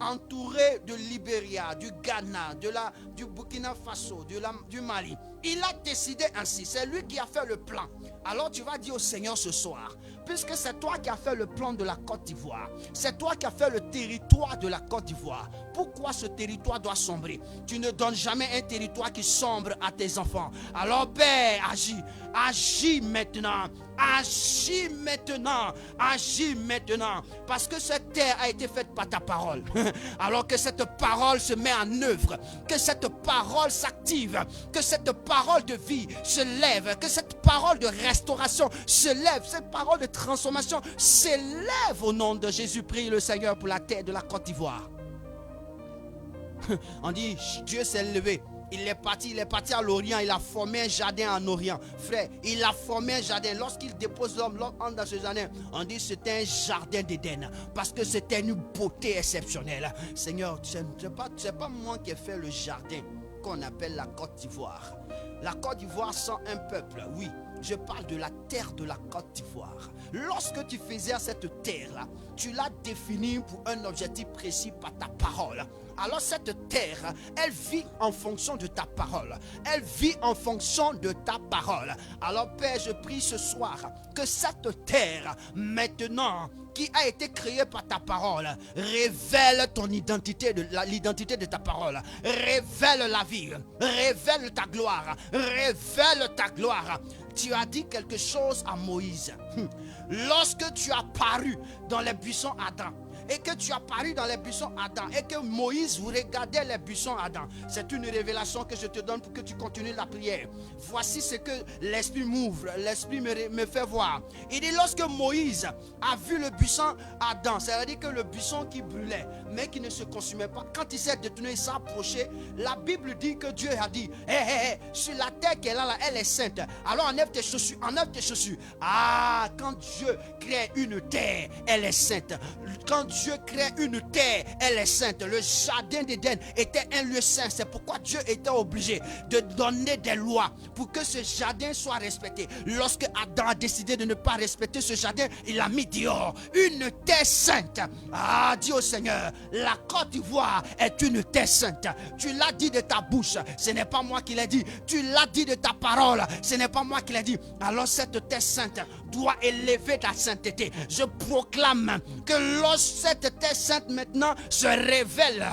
entourés de Libéria, du Ghana, du Burkina Faso, du Mali. Il a décidé ainsi. C'est lui qui a fait le plan. Alors tu vas dire au Seigneur ce soir, puisque c'est toi qui as fait le plan de la Côte d'Ivoire, c'est toi qui as fait le territoire de la Côte d'Ivoire, pourquoi ce territoire doit sombrer? Tu ne donnes jamais un territoire qui sombre à tes enfants. Alors Père, agis. Agis maintenant. Agis maintenant. Agis maintenant. Parce que cette terre a été faite par ta parole. Alors que cette parole se met en œuvre. Que cette parole s'active. Que cette parole de vie se lève. Que cette parole de restauration se lève. Cette parole de transformation s'élève au nom de Jésus. Prie le Seigneur pour la terre de la Côte d'Ivoire. On dit Dieu s'est levé. Il est parti à l'Orient, il a formé un jardin en Orient. Frère, il a formé un jardin. Lorsqu'il dépose l'homme dans ce jardin, on dit que c'était un jardin d'Éden. Parce que c'était une beauté exceptionnelle. Seigneur, ce n'est pas moi qui ai fait le jardin qu'on appelle la Côte d'Ivoire. La Côte d'Ivoire sans un peuple, oui. Je parle de la terre de la Côte d'Ivoire. Lorsque tu faisais cette terre-là, tu l'as définie pour un objectif précis par ta parole. Alors cette terre, elle vit en fonction de ta parole. Elle vit en fonction de ta parole. Alors Père, je prie ce soir que cette terre, maintenant, qui a été créée par ta parole, révèle ton identité, l'identité de ta parole. Révèle la vie. Révèle ta gloire. Révèle ta gloire. tu as dit quelque chose à Moïse. Lorsque tu as paru dans les buissons ardents, et que tu as paru dans les buissons ardents, et que Moïse vous regardait les buissons ardents, c'est une révélation que je te donne pour que tu continues la prière. Voici ce que l'Esprit m'ouvre, l'Esprit me fait voir. Il dit, lorsque Moïse a vu le buisson ardent, c'est-à-dire que le buisson qui brûlait, mais qui ne se consumait pas, quand il s'est détourné, il s'est approché, la Bible dit que Dieu a dit, sur la terre qu'elle a là, elle est sainte. Alors enlève tes chaussures, enlève tes chaussures. Ah, quand Dieu crée une terre, elle est sainte. Quand Dieu crée une terre, elle est sainte. Le jardin d'Éden était un lieu saint. C'est pourquoi Dieu était obligé de donner des lois pour que ce jardin soit respecté. Lorsque Adam a décidé de ne pas respecter ce jardin, il a mis dehors une terre sainte. Ah, dis au Seigneur, la Côte d'Ivoire est une terre sainte. Tu l'as dit de ta bouche, ce n'est pas moi qui l'ai dit. Tu l'as dit de ta parole, ce n'est pas moi qui l'ai dit. Alors cette terre sainte doit élever ta sainteté. Je proclame que lorsque cette terre sainte maintenant se révèle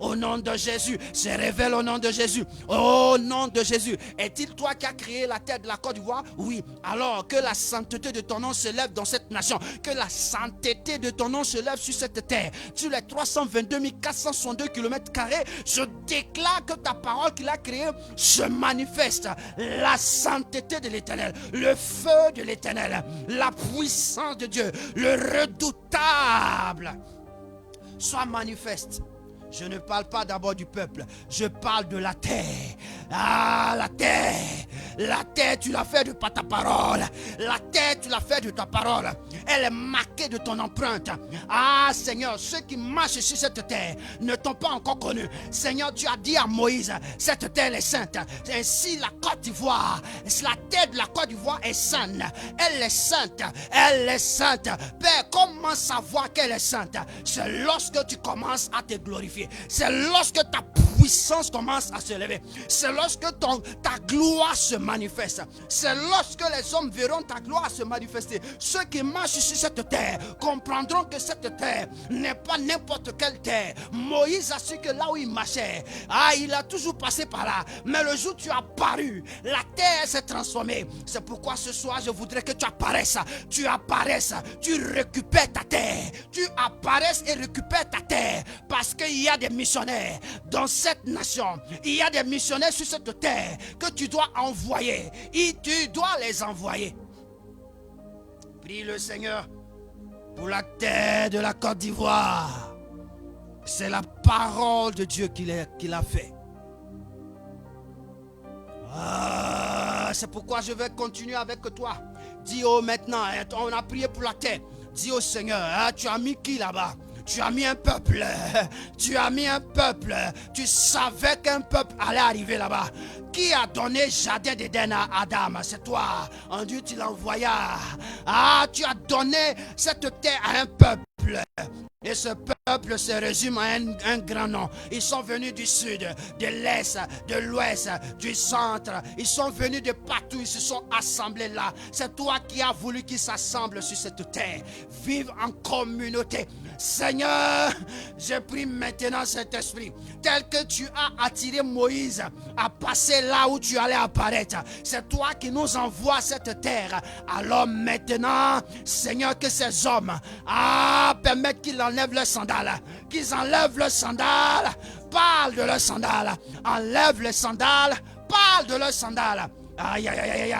au nom de Jésus, se révèle au nom de Jésus, au nom de Jésus. Est-il toi qui as créé la terre de la Côte d'Ivoire? Oui. Alors que la sainteté de ton nom se lève dans cette nation, que la sainteté de ton nom se lève sur cette terre, sur les 322 462 km², je déclare que ta parole qu'il a créée se manifeste. La sainteté de l'Éternel, le feu de l'Éternel, la puissance de Dieu, le redoutable soit manifeste. Je ne parle pas d'abord du peuple, je parle de la terre. Ah, la terre, tu l'as fait de ta parole. La terre, tu l'as fait de ta parole. Elle est marquée de ton empreinte. Ah, Seigneur, ceux qui marchent sur cette terre ne t'ont pas encore connu. Seigneur, tu as dit à Moïse, cette terre est sainte. Ainsi, la Côte d'Ivoire, la terre de la Côte d'Ivoire est sainte. Elle est sainte. Elle est sainte. Père, comment savoir qu'elle est sainte? C'est lorsque tu commences à te glorifier. C'est lorsque ta puissance commence à se lever. C'est lorsque ta gloire se manifeste. C'est lorsque les hommes verront ta gloire se manifester. Ceux qui marchent sur cette terre comprendront que cette terre n'est pas n'importe quelle terre. Moïse a su que là où il marchait, il a toujours passé par là. Mais le jour où tu as apparu, la terre s'est transformée. C'est pourquoi ce soir, je voudrais que tu apparaisses. Tu apparaisses, tu récupères ta terre. Tu apparaisses et récupères ta terre. Parce qu'il y a des missionnaires dans cette nation. Il y a des missionnaires sur cette terre que tu dois envoyer. Et tu dois les envoyer. Prie le Seigneur pour la terre de la Côte d'Ivoire. C'est la parole de Dieu qu'il a fait. C'est pourquoi je vais continuer avec toi. Dis maintenant, on a prié pour la terre. Dis au Seigneur, tu as mis qui là-bas? Tu as mis un peuple. Tu as mis un peuple. Tu savais qu'un peuple allait arriver là-bas. Qui a donné jardin d'Éden à Adam? C'est toi. En Dieu, tu l'envoyas. Tu as donné cette terre à un peuple. Et ce peuple se résume à un grand nom. Ils sont venus du sud, de l'est, de l'ouest, du centre. Ils sont venus de partout. Ils se sont assemblés là. C'est toi qui as voulu qu'ils s'assemblent sur cette terre. Vivre en communauté. Seigneur, je prie maintenant cet esprit. Tel que tu as attiré Moïse à passer là où tu allais apparaître. C'est toi qui nous envoies cette terre. Alors maintenant, Seigneur, que ces hommes permettent qu'ils enlèvent leurs sandales. Qu'ils enlèvent leurs sandales. Parle de leurs sandales. Enlève les sandales. Parle de leurs sandales. Aïe, aïe, aïe, aïe.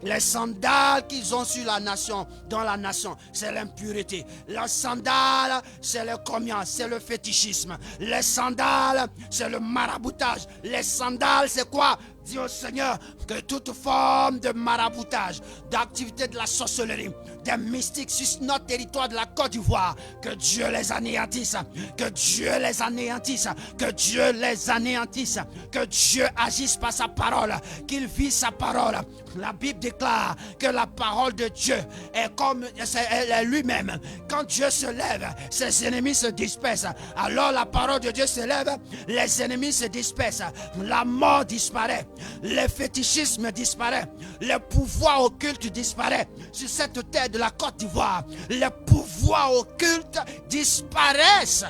Les sandales qu'ils ont sur la nation, dans la nation, c'est l'impureté. Les sandales, c'est le commerce, c'est le fétichisme. Les sandales, c'est le maraboutage. Les sandales, c'est quoi? Dis au Seigneur que toute forme de maraboutage, d'activité de la sorcellerie, des mystiques sur notre territoire de la Côte d'Ivoire, que Dieu les anéantisse, que Dieu les anéantisse, que Dieu les anéantisse, que Dieu agisse par sa parole, qu'il vit sa parole. La Bible déclare que la parole de Dieu est comme elle est lui-même. Quand Dieu se lève, ses ennemis se dispersent. Alors la parole de Dieu se lève, les ennemis se dispersent. La mort disparaît. Le fétichisme disparaît. Le pouvoir occulte disparaît. Sur cette terre de la Côte d'Ivoire, les pouvoirs occultes disparaissent.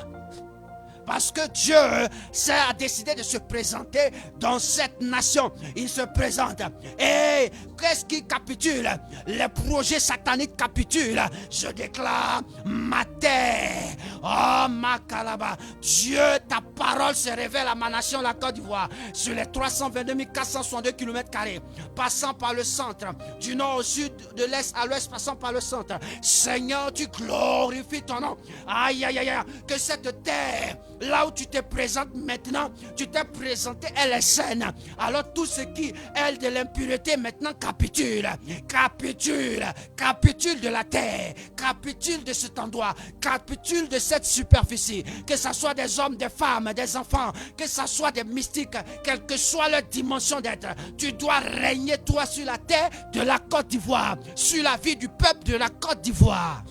Parce que Dieu a décidé de se présenter dans cette nation. Il se présente. Et qu'est-ce qui capitule? Les projets sataniques capitulent. Je déclare ma terre. Oh, ma calaba. Dieu, ta parole se révèle à ma nation, la Côte d'Ivoire, sur les 322 462 km², passant par le centre, du nord au sud, de l'est à l'ouest, passant par le centre. Seigneur, tu glorifies ton nom. Aïe, aïe, aïe, que cette terre, là où tu te présentes maintenant, tu t'es présenté, elle est saine. Alors tout ce qui est de l'impureté maintenant capitule. Capitule. Capitule de la terre. Capitule de cet endroit. Capitule de cette superficie. Que ce soit des hommes, des femmes, des enfants, que ce soit des mystiques, quelle que soit leur dimension d'être, tu dois régner toi sur la terre de la Côte d'Ivoire, sur la vie du peuple de la Côte d'Ivoire.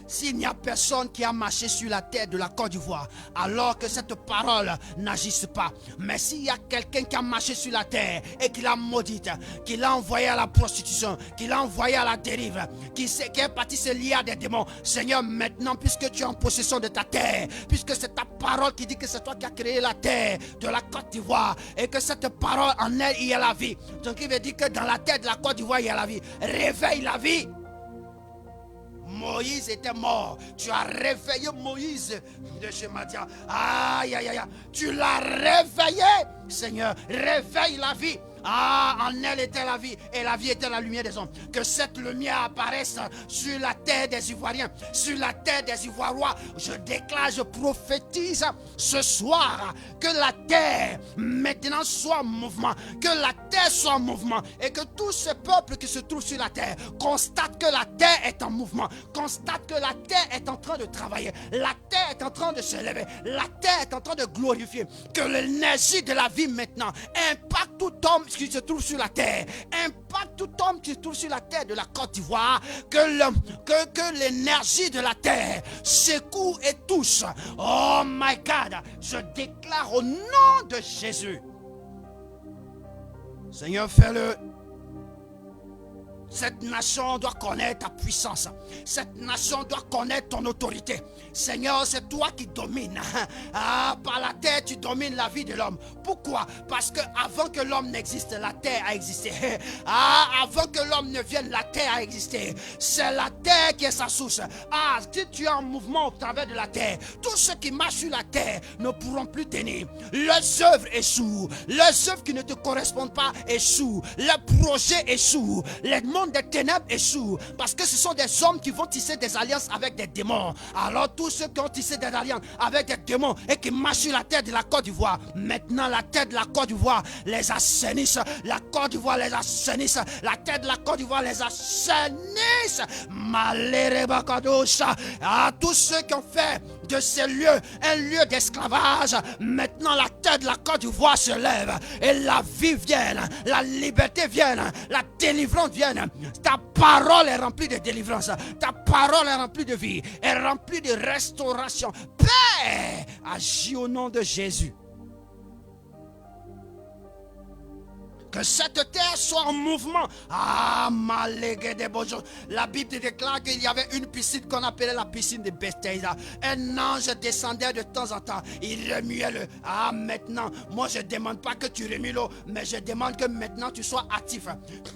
S'il n'y a personne qui a marché sur la terre de la Côte d'Ivoire, alors que cette parole n'agisse pas. Mais s'il y a quelqu'un qui a marché sur la terre et qui l'a maudite, qui l'a envoyé à la prostitution, qui l'a envoyé à la dérive, qui est parti se lier à des démons, Seigneur, maintenant, puisque tu es en possession de ta terre, puisque c'est ta parole qui dit que c'est toi qui as créé la terre de la Côte d'Ivoire, et que cette parole, en elle, il y a la vie. Donc il veut dire que dans la terre de la Côte d'Ivoire, il y a la vie. Réveille la vie. Moïse était mort. Tu as réveillé Moïse de chez Madia. Aïe, aïe, aïe. Tu l'as réveillé, Seigneur. Réveille la vie. Ah, en elle était la vie, et la vie était la lumière des hommes. Que cette lumière apparaisse sur la terre des Ivoiriens, sur la terre des Ivoirois. Je déclare, je prophétise ce soir que la terre maintenant soit en mouvement, que la terre soit en mouvement, et que tous ces peuples qui se trouvent sur la terre constatent que la terre est en mouvement, constatent que la terre est en train de travailler, la terre est en train de se lever, la terre est en train de glorifier, que l'énergie de la vie maintenant impacte tout homme qui se trouve sur la terre, impacte tout homme qui se trouve sur la terre de la Côte d'Ivoire, que l'énergie de la terre secoue et touche. Oh my God, je déclare au nom de Jésus. Seigneur, fais-le. Cette nation doit connaître ta puissance. Cette nation doit connaître ton autorité. Seigneur, c'est toi qui domines. Ah, par la terre, tu domines la vie de l'homme. Pourquoi? Parce que avant que l'homme n'existe, la terre a existé. Ah, avant que l'homme ne vienne, la terre a existé. C'est la terre qui est sa source. Ah, si tu es en mouvement au travers de la terre, tous ceux qui marchent sur la terre ne pourront plus tenir. Leurs œuvres échouent. Leurs œuvres qui ne te correspondent pas échouent. Leurs projets échouent. Les mondes des ténèbres échouent, parce que ce sont des hommes qui vont tisser des alliances avec des démons. Alors tous ceux qui ont tissé des alliances avec des démons et qui marchent sur la terre de la Côte d'Ivoire, maintenant la terre de la Côte d'Ivoire les assainisse, la Côte d'Ivoire les assainisse, la terre de la Côte d'Ivoire les assainisse. Malérébakadosha, à tous ceux qui ont fait de ces lieux un lieu d'esclavage, maintenant la terre de la Côte d'Ivoire se lève et la vie vienne, la liberté vienne, la délivrance vienne. Ta parole est remplie de délivrance, ta parole est remplie de vie, est remplie de restauration. Père, agis au nom de Jésus. Que cette terre soit en mouvement. Ah, malégué des beaux jours. La Bible déclare qu'il y avait une piscine qu'on appelait la piscine de Bethesda. Un ange descendait de temps en temps. Il remuait le. Ah, maintenant, moi je ne demande pas que tu remues l'eau, mais je demande que maintenant tu sois actif.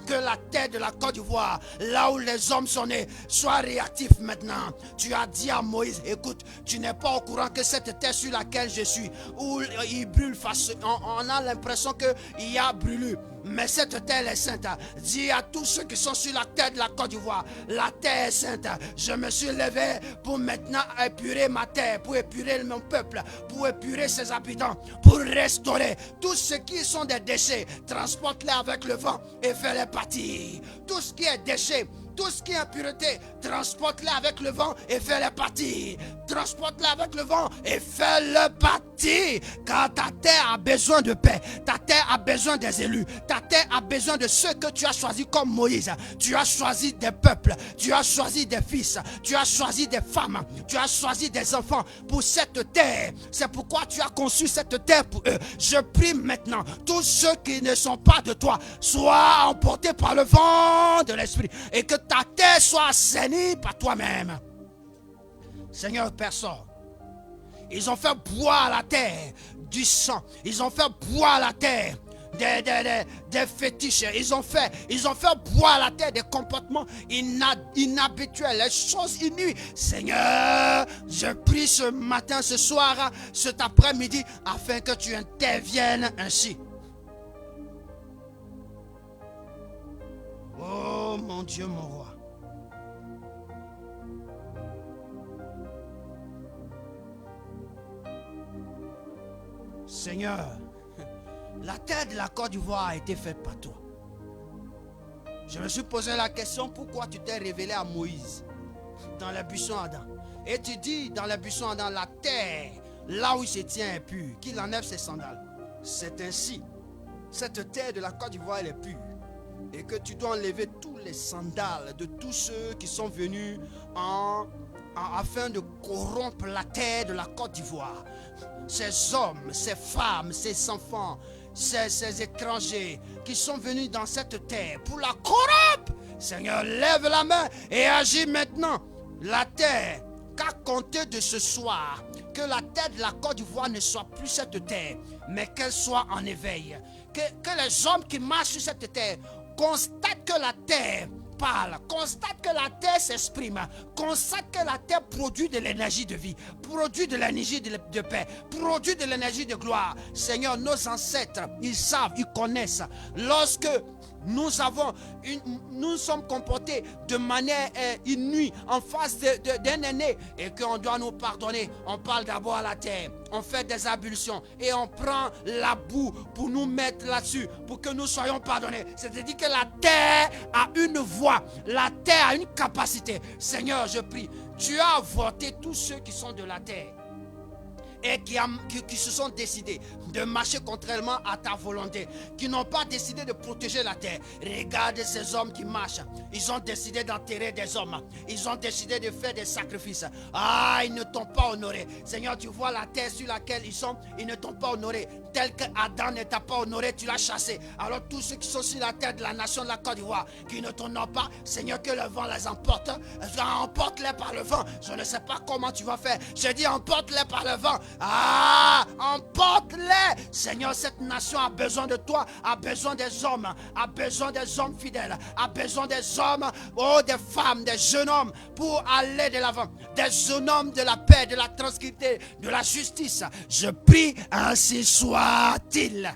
Que la terre de la Côte d'Ivoire, là où les hommes sont nés, soit réactif maintenant. Tu as dit à Moïse, écoute, tu n'es pas au courant que cette terre sur laquelle je suis, où il brûle, on a l'impression qu'il y a brûlé. Mais cette terre est sainte. Dis à tous ceux qui sont sur la terre de la Côte d'Ivoire, la terre est sainte. Je me suis levé pour maintenant épurer ma terre, pour épurer mon peuple, pour épurer ses habitants, pour restaurer tous ceux qui sont des déchets. Transporte-les avec le vent et fais-les partir. Tout ce qui est déchet, tout ce qui est impureté, transporte-les avec le vent et fais-les partir. Transporte-les avec le vent et fais-les partir. Car ta terre a besoin de paix. Ta terre a besoin des élus. Ta terre a besoin de ceux que tu as choisis comme Moïse. Tu as choisi des peuples. Tu as choisi des fils. Tu as choisi des femmes. Tu as choisi des enfants pour cette terre. C'est pourquoi tu as conçu cette terre pour eux. Je prie maintenant, tous ceux qui ne sont pas de toi, soient emportés par le vent de l'esprit. Et que ta terre soit assainie par toi-même. Seigneur, Père, sors. Ils ont fait boire la terre du sang. Ils ont fait boire la terre des fétiches. Ils ont fait boire la terre des comportements inhabituels, les choses inouïes. Seigneur, je prie ce matin, ce soir, cet après-midi, afin que tu interviennes ainsi. Oh mon Dieu, mon roi. Seigneur, la terre de la Côte d'Ivoire a été faite par toi. Je me suis posé la question, pourquoi tu t'es révélé à Moïse dans le buisson Adam? Et tu dis dans le buisson Adam, la terre, là où il se tient est pure, qu'il enlève ses sandales. C'est ainsi. Cette terre de la Côte d'Ivoire, elle est pure. Et que tu dois enlever tous les sandales de tous ceux qui sont venus afin de corrompre la terre de la Côte d'Ivoire. Ces hommes, ces femmes, ces enfants, ces étrangers qui sont venus dans cette terre pour la corrompre. Seigneur, lève la main et agis maintenant. La terre, qu'à compter de ce soir, que la terre de la Côte d'Ivoire ne soit plus cette terre, mais qu'elle soit en éveil. Que les hommes qui marchent sur cette terre constatent que la terre parle, constate que la terre s'exprime, constate que la terre produit de l'énergie de vie, produit de l'énergie de paix, produit de l'énergie de gloire. Seigneur, nos ancêtres, ils savent, ils connaissent. Lorsque nous sommes comportés de manière inouïe en face d'un aîné et qu'on doit nous pardonner, on parle d'abord à la terre, on fait des ablutions et on prend la boue pour nous mettre là-dessus, pour que nous soyons pardonnés. C'est-à-dire que la terre a une voix, la terre a une capacité. Seigneur, je prie, tu as avorté tous ceux qui sont de la terre et qui se sont décidés de marcher contrairement à ta volonté, qui n'ont pas décidé de protéger la terre. Regarde ces hommes qui marchent. Ils ont décidé d'enterrer des hommes. Ils ont décidé de faire des sacrifices. Ah, ils ne t'ont pas honoré. Seigneur, tu vois la terre sur laquelle ils sont, ils ne t'ont pas honoré. Tel que Adam ne t'a pas honoré, tu l'as chassé. Alors tous ceux qui sont sur la terre de la nation de la Côte d'Ivoire, qui ne t'honorent pas, Seigneur, que le vent les emporte. Emporte-les par le vent. Je ne sais pas comment tu vas faire. Je dis emporte-les par le vent. Ah, emporte-les. Seigneur, cette nation a besoin de toi, a besoin des hommes, a besoin des hommes fidèles, a besoin des hommes, oh, des femmes, des jeunes hommes pour aller de l'avant, des jeunes hommes de la paix, de la tranquillité, de la justice. Je prie, ainsi soit-il.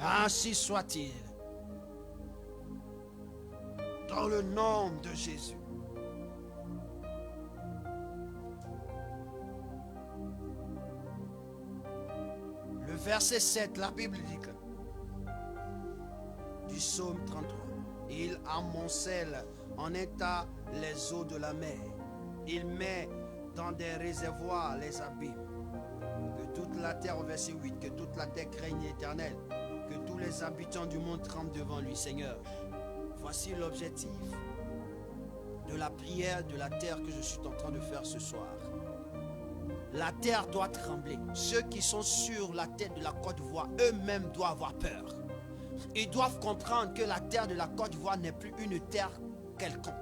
Ainsi soit-il. Dans le nom de Jésus. Le verset 7, la Bible dit que, du psaume 33, il amoncelle en état les eaux de la mer. Il met dans des réservoirs les abîmes. Que toute la terre, au verset 8, que toute la terre craigne l'Éternel. Que tous les habitants du monde tremblent devant lui, Seigneur. Voici l'objectif de la prière de la terre que je suis en train de faire ce soir. La terre doit trembler. Ceux qui sont sur la tête de la Côte d'Ivoire, eux-mêmes doivent avoir peur. Ils doivent comprendre que la terre de la Côte d'Ivoire n'est plus une terre quelconque.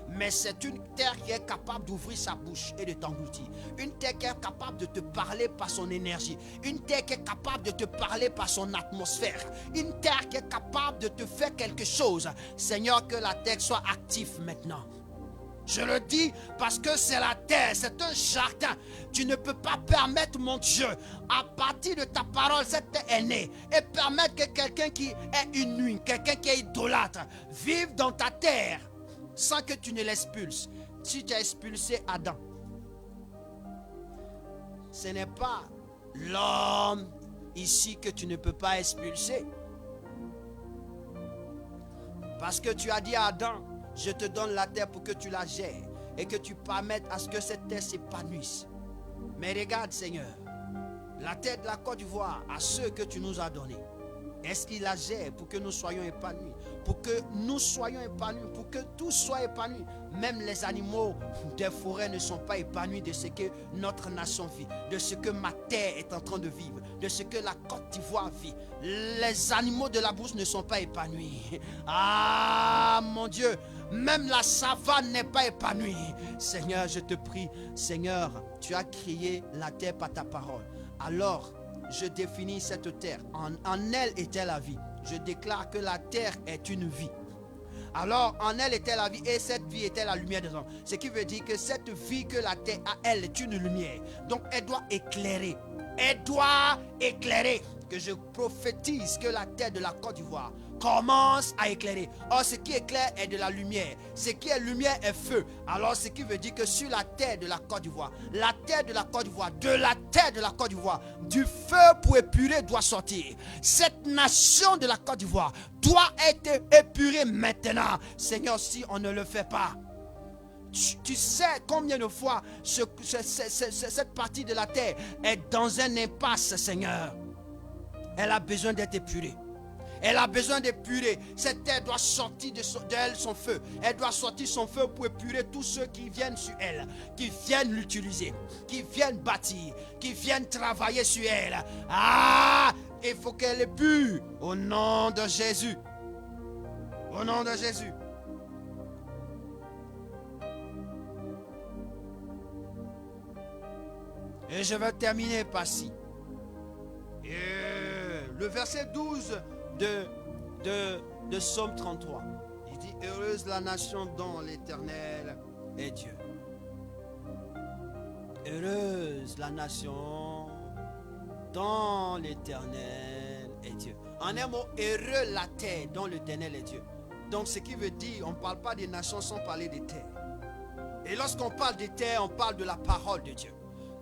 Mais c'est une terre qui est capable d'ouvrir sa bouche et de t'engloutir. Une terre qui est capable de te parler par son énergie. Une terre qui est capable de te parler par son atmosphère. Une terre qui est capable de te faire quelque chose. Seigneur, que la terre soit active maintenant. Je le dis parce que c'est la terre, c'est un jardin. Tu ne peux pas permettre, mon Dieu, à partir de ta parole, cette terre est née. Et permettre que quelqu'un qui est inouï, quelqu'un qui est idolâtre, vive dans ta terre sans que tu ne l'expulses. Si tu as expulsé Adam, ce n'est pas l'homme ici que tu ne peux pas expulser. Parce que tu as dit à Adam, je te donne la terre pour que tu la gères et que tu permettes à ce que cette terre s'épanouisse. Mais regarde, Seigneur, la terre de la Côte d'Ivoire, à ceux que tu nous as donnés, est-ce qu'il la gère pour que nous soyons épanouis? Pour que nous soyons épanouis, pour que tout soit épanoui. Même les animaux des forêts ne sont pas épanouis de ce que notre nation vit, de ce que ma terre est en train de vivre, de ce que la Côte d'Ivoire vit. Les animaux de la brousse ne sont pas épanouis. Ah, Ah mon Dieu, même la savane n'est pas épanouie. Seigneur, je te prie, Seigneur, tu as créé la terre par ta parole. Alors, je définis cette terre. En elle était la vie. Je déclare que la terre est une vie. Alors, en elle était la vie et cette vie était la lumière des hommes. Ce qui veut dire que cette vie que la terre a, elle est une lumière. Donc, elle doit éclairer. Elle doit éclairer. Que je prophétise que la terre de la Côte d'Ivoire commence à éclairer. Or, ce qui éclaire est de la lumière. Ce qui est lumière est feu. Alors, ce qui veut dire que sur la terre de la Côte d'Ivoire, la terre de la Côte d'Ivoire, de la terre de la Côte d'Ivoire, du feu pour épurer doit sortir. Cette nation de la Côte d'Ivoire doit être épurée maintenant. Seigneur, si on ne le fait pas, tu sais combien de fois cette partie de la terre est dans un impasse, Seigneur. Elle a besoin d'être épurée. Elle a besoin d'épurer. Cette terre doit sortir d'elle son feu. Elle doit sortir son feu pour épurer tous ceux qui viennent sur elle, qui viennent l'utiliser, qui viennent bâtir, qui viennent travailler sur elle. Ah, il faut qu'elle épure au nom de Jésus. Au nom de Jésus. Et je vais terminer par ci. Le verset 12 de Psaume 33. Il dit, heureuse la nation dont l'Éternel est Dieu. Heureuse la nation dont l'Éternel est Dieu. En un mot, heureux la terre dont l'Éternel est Dieu. Donc ce qui veut dire, on ne parle pas des nations sans parler des terres. Et lorsqu'on parle des terres, on parle de la parole de Dieu.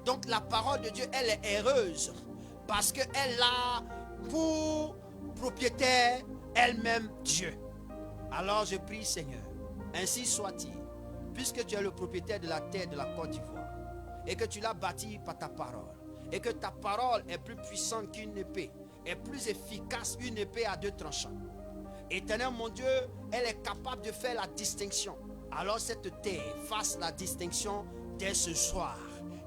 Donc la parole de Dieu, elle est heureuse parce qu'elle a pour propriétaire elle-même Dieu. Alors je prie, Seigneur, ainsi soit-il, puisque tu es le propriétaire de la terre de la Côte d'Ivoire et que tu l'as bâtie par ta parole et que ta parole est plus puissante qu'une épée, est plus efficace qu'une épée à deux tranchants. Éternel mon Dieu, elle est capable de faire la distinction. Alors cette terre fasse la distinction dès ce soir,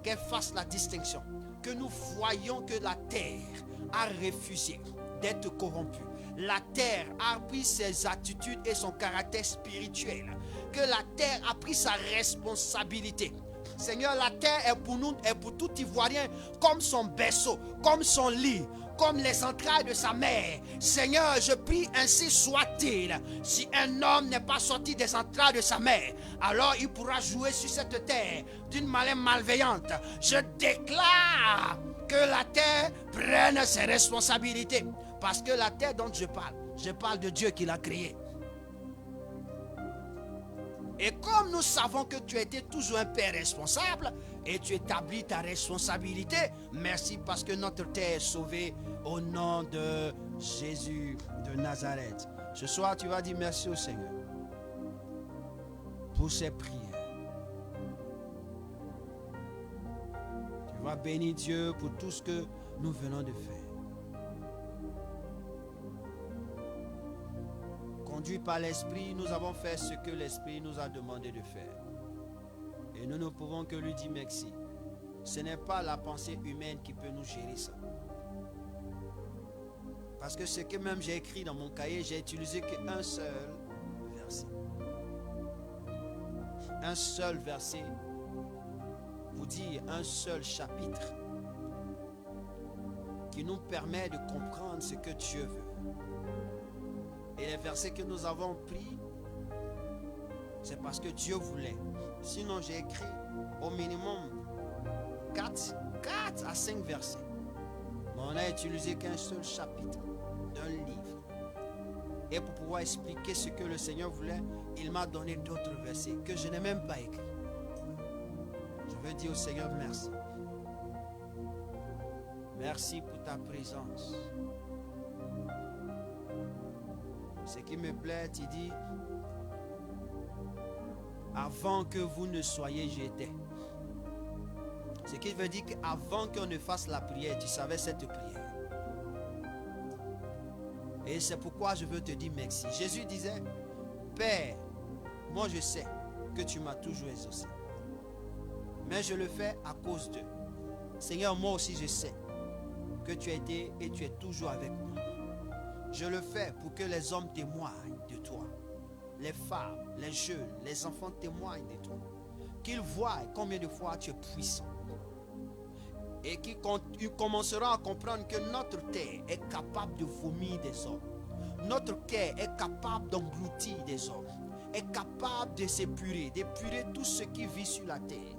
qu'elle fasse la distinction, que nous voyons que la terre a refusé d'être corrompue. La terre a pris ses attitudes et son caractère spirituel. Que la terre a pris sa responsabilité. Seigneur, la terre est pour nous, est pour tout Ivoirien comme son berceau, comme son lit, comme les entrailles de sa mère. Seigneur, je prie, ainsi soit-il. Si un homme n'est pas sorti des entrailles de sa mère, alors il pourra jouer sur cette terre d'une manière malveillante. Je déclare que la terre prenne ses responsabilités. Parce que la terre dont je parle de Dieu qui l'a créée. Et comme nous savons que tu as été toujours un père responsable et tu établis ta responsabilité, merci parce que notre terre est sauvée au nom de Jésus de Nazareth. Ce soir, tu vas dire merci au Seigneur pour ses prières. Tu vas bénir Dieu pour tout ce que nous venons de faire. Conduits par l'Esprit, nous avons fait ce que l'Esprit nous a demandé de faire. Et nous ne pouvons que lui dire merci. Ce n'est pas la pensée humaine qui peut nous gérer ça. Parce que ce que même j'ai écrit dans mon cahier, j'ai utilisé qu'un seul verset. Un seul verset, vous dire un seul chapitre qui nous permet de comprendre ce que Dieu veut. Et les versets que nous avons pris, c'est parce que Dieu voulait. Sinon, j'ai écrit au minimum 4 à 5 versets. Mais on n'a utilisé qu'un seul chapitre d'un livre. Et pour pouvoir expliquer ce que le Seigneur voulait, il m'a donné d'autres versets que je n'ai même pas écrits. Je veux dire au Seigneur merci. Merci pour ta présence. Ce qui me plaît, il dit, avant que vous ne soyez, j'étais. Ce qui veut dire qu'avant qu'on ne fasse la prière, tu savais cette prière. Et c'est pourquoi je veux te dire merci. Jésus disait, Père, moi je sais que tu m'as toujours exaucé. Mais je le fais à cause d'eux. Seigneur, moi aussi je sais que tu as été et tu es toujours avec moi. Je le fais pour que les hommes témoignent de toi. les femmes, les jeunes, les enfants témoignent de toi. Qu'ils voient combien de fois tu es puissant. Et qu'ils commenceront à comprendre que notre terre est capable de vomir des hommes. Notre terre est capable d'engloutir des hommes. Est capable de s'épurer, d'épurer tout ce qui vit sur la terre.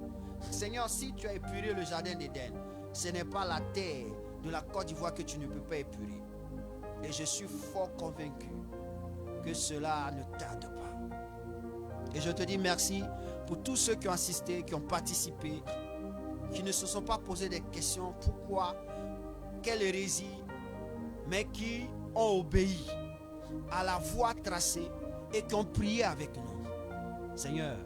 Seigneur, si tu as épuré le jardin d'Éden, ce n'est pas la terre de la Côte d'Ivoire que tu ne peux pas épurer. Et je suis fort convaincu que cela ne tarde pas. Et je te dis merci pour tous ceux qui ont assisté, qui ont participé, qui ne se sont pas posé des questions, pourquoi, quelle hérésie, mais qui ont obéi à la voie tracée et qui ont prié avec nous. Seigneur,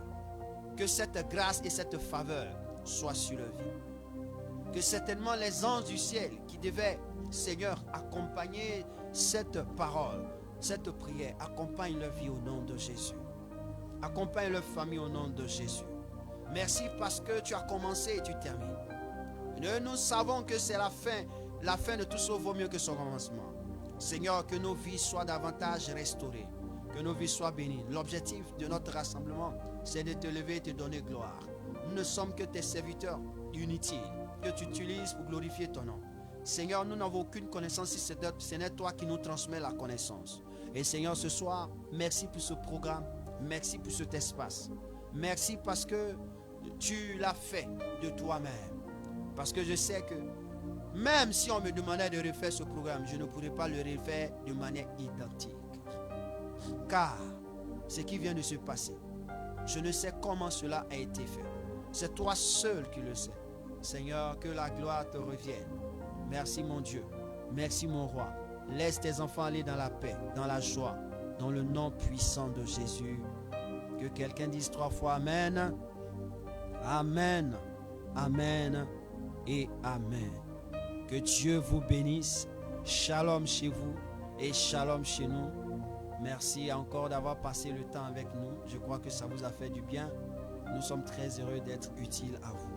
que cette grâce et cette faveur soient sur leur vie. Que certainement les anges du ciel qui devaient, Seigneur, accompagner cette parole, cette prière, accompagnent leur vie au nom de Jésus. Accompagne leur famille au nom de Jésus. Merci parce que tu as commencé et tu termines. Nous savons que c'est la fin de tout ça vaut mieux que son commencement. Seigneur, que nos vies soient davantage restaurées, que nos vies soient bénies. L'objectif de notre rassemblement, c'est de te lever et te donner gloire. Nous ne sommes que tes serviteurs inutiles, que tu utilises pour glorifier ton nom. Seigneur, nous n'avons aucune connaissance si ce n'est toi qui nous transmets la connaissance. Et Seigneur, ce soir, merci pour ce programme, merci pour cet espace. Merci parce que tu l'as fait de toi-même. Parce que je sais que même si on me demandait de refaire ce programme, je ne pourrais pas le refaire de manière identique. Car ce qui vient de se passer, je ne sais comment cela a été fait. C'est toi seul qui le sais. Seigneur, que la gloire te revienne. Merci mon Dieu. Merci mon roi. Laisse tes enfants aller dans la paix, dans la joie, dans le nom puissant de Jésus. Que quelqu'un dise 3 fois Amen. Amen. Amen et Amen. Que Dieu vous bénisse. Shalom chez vous et shalom chez nous. Merci encore d'avoir passé le temps avec nous. Je crois que ça vous a fait du bien. Nous sommes très heureux d'être utiles à vous.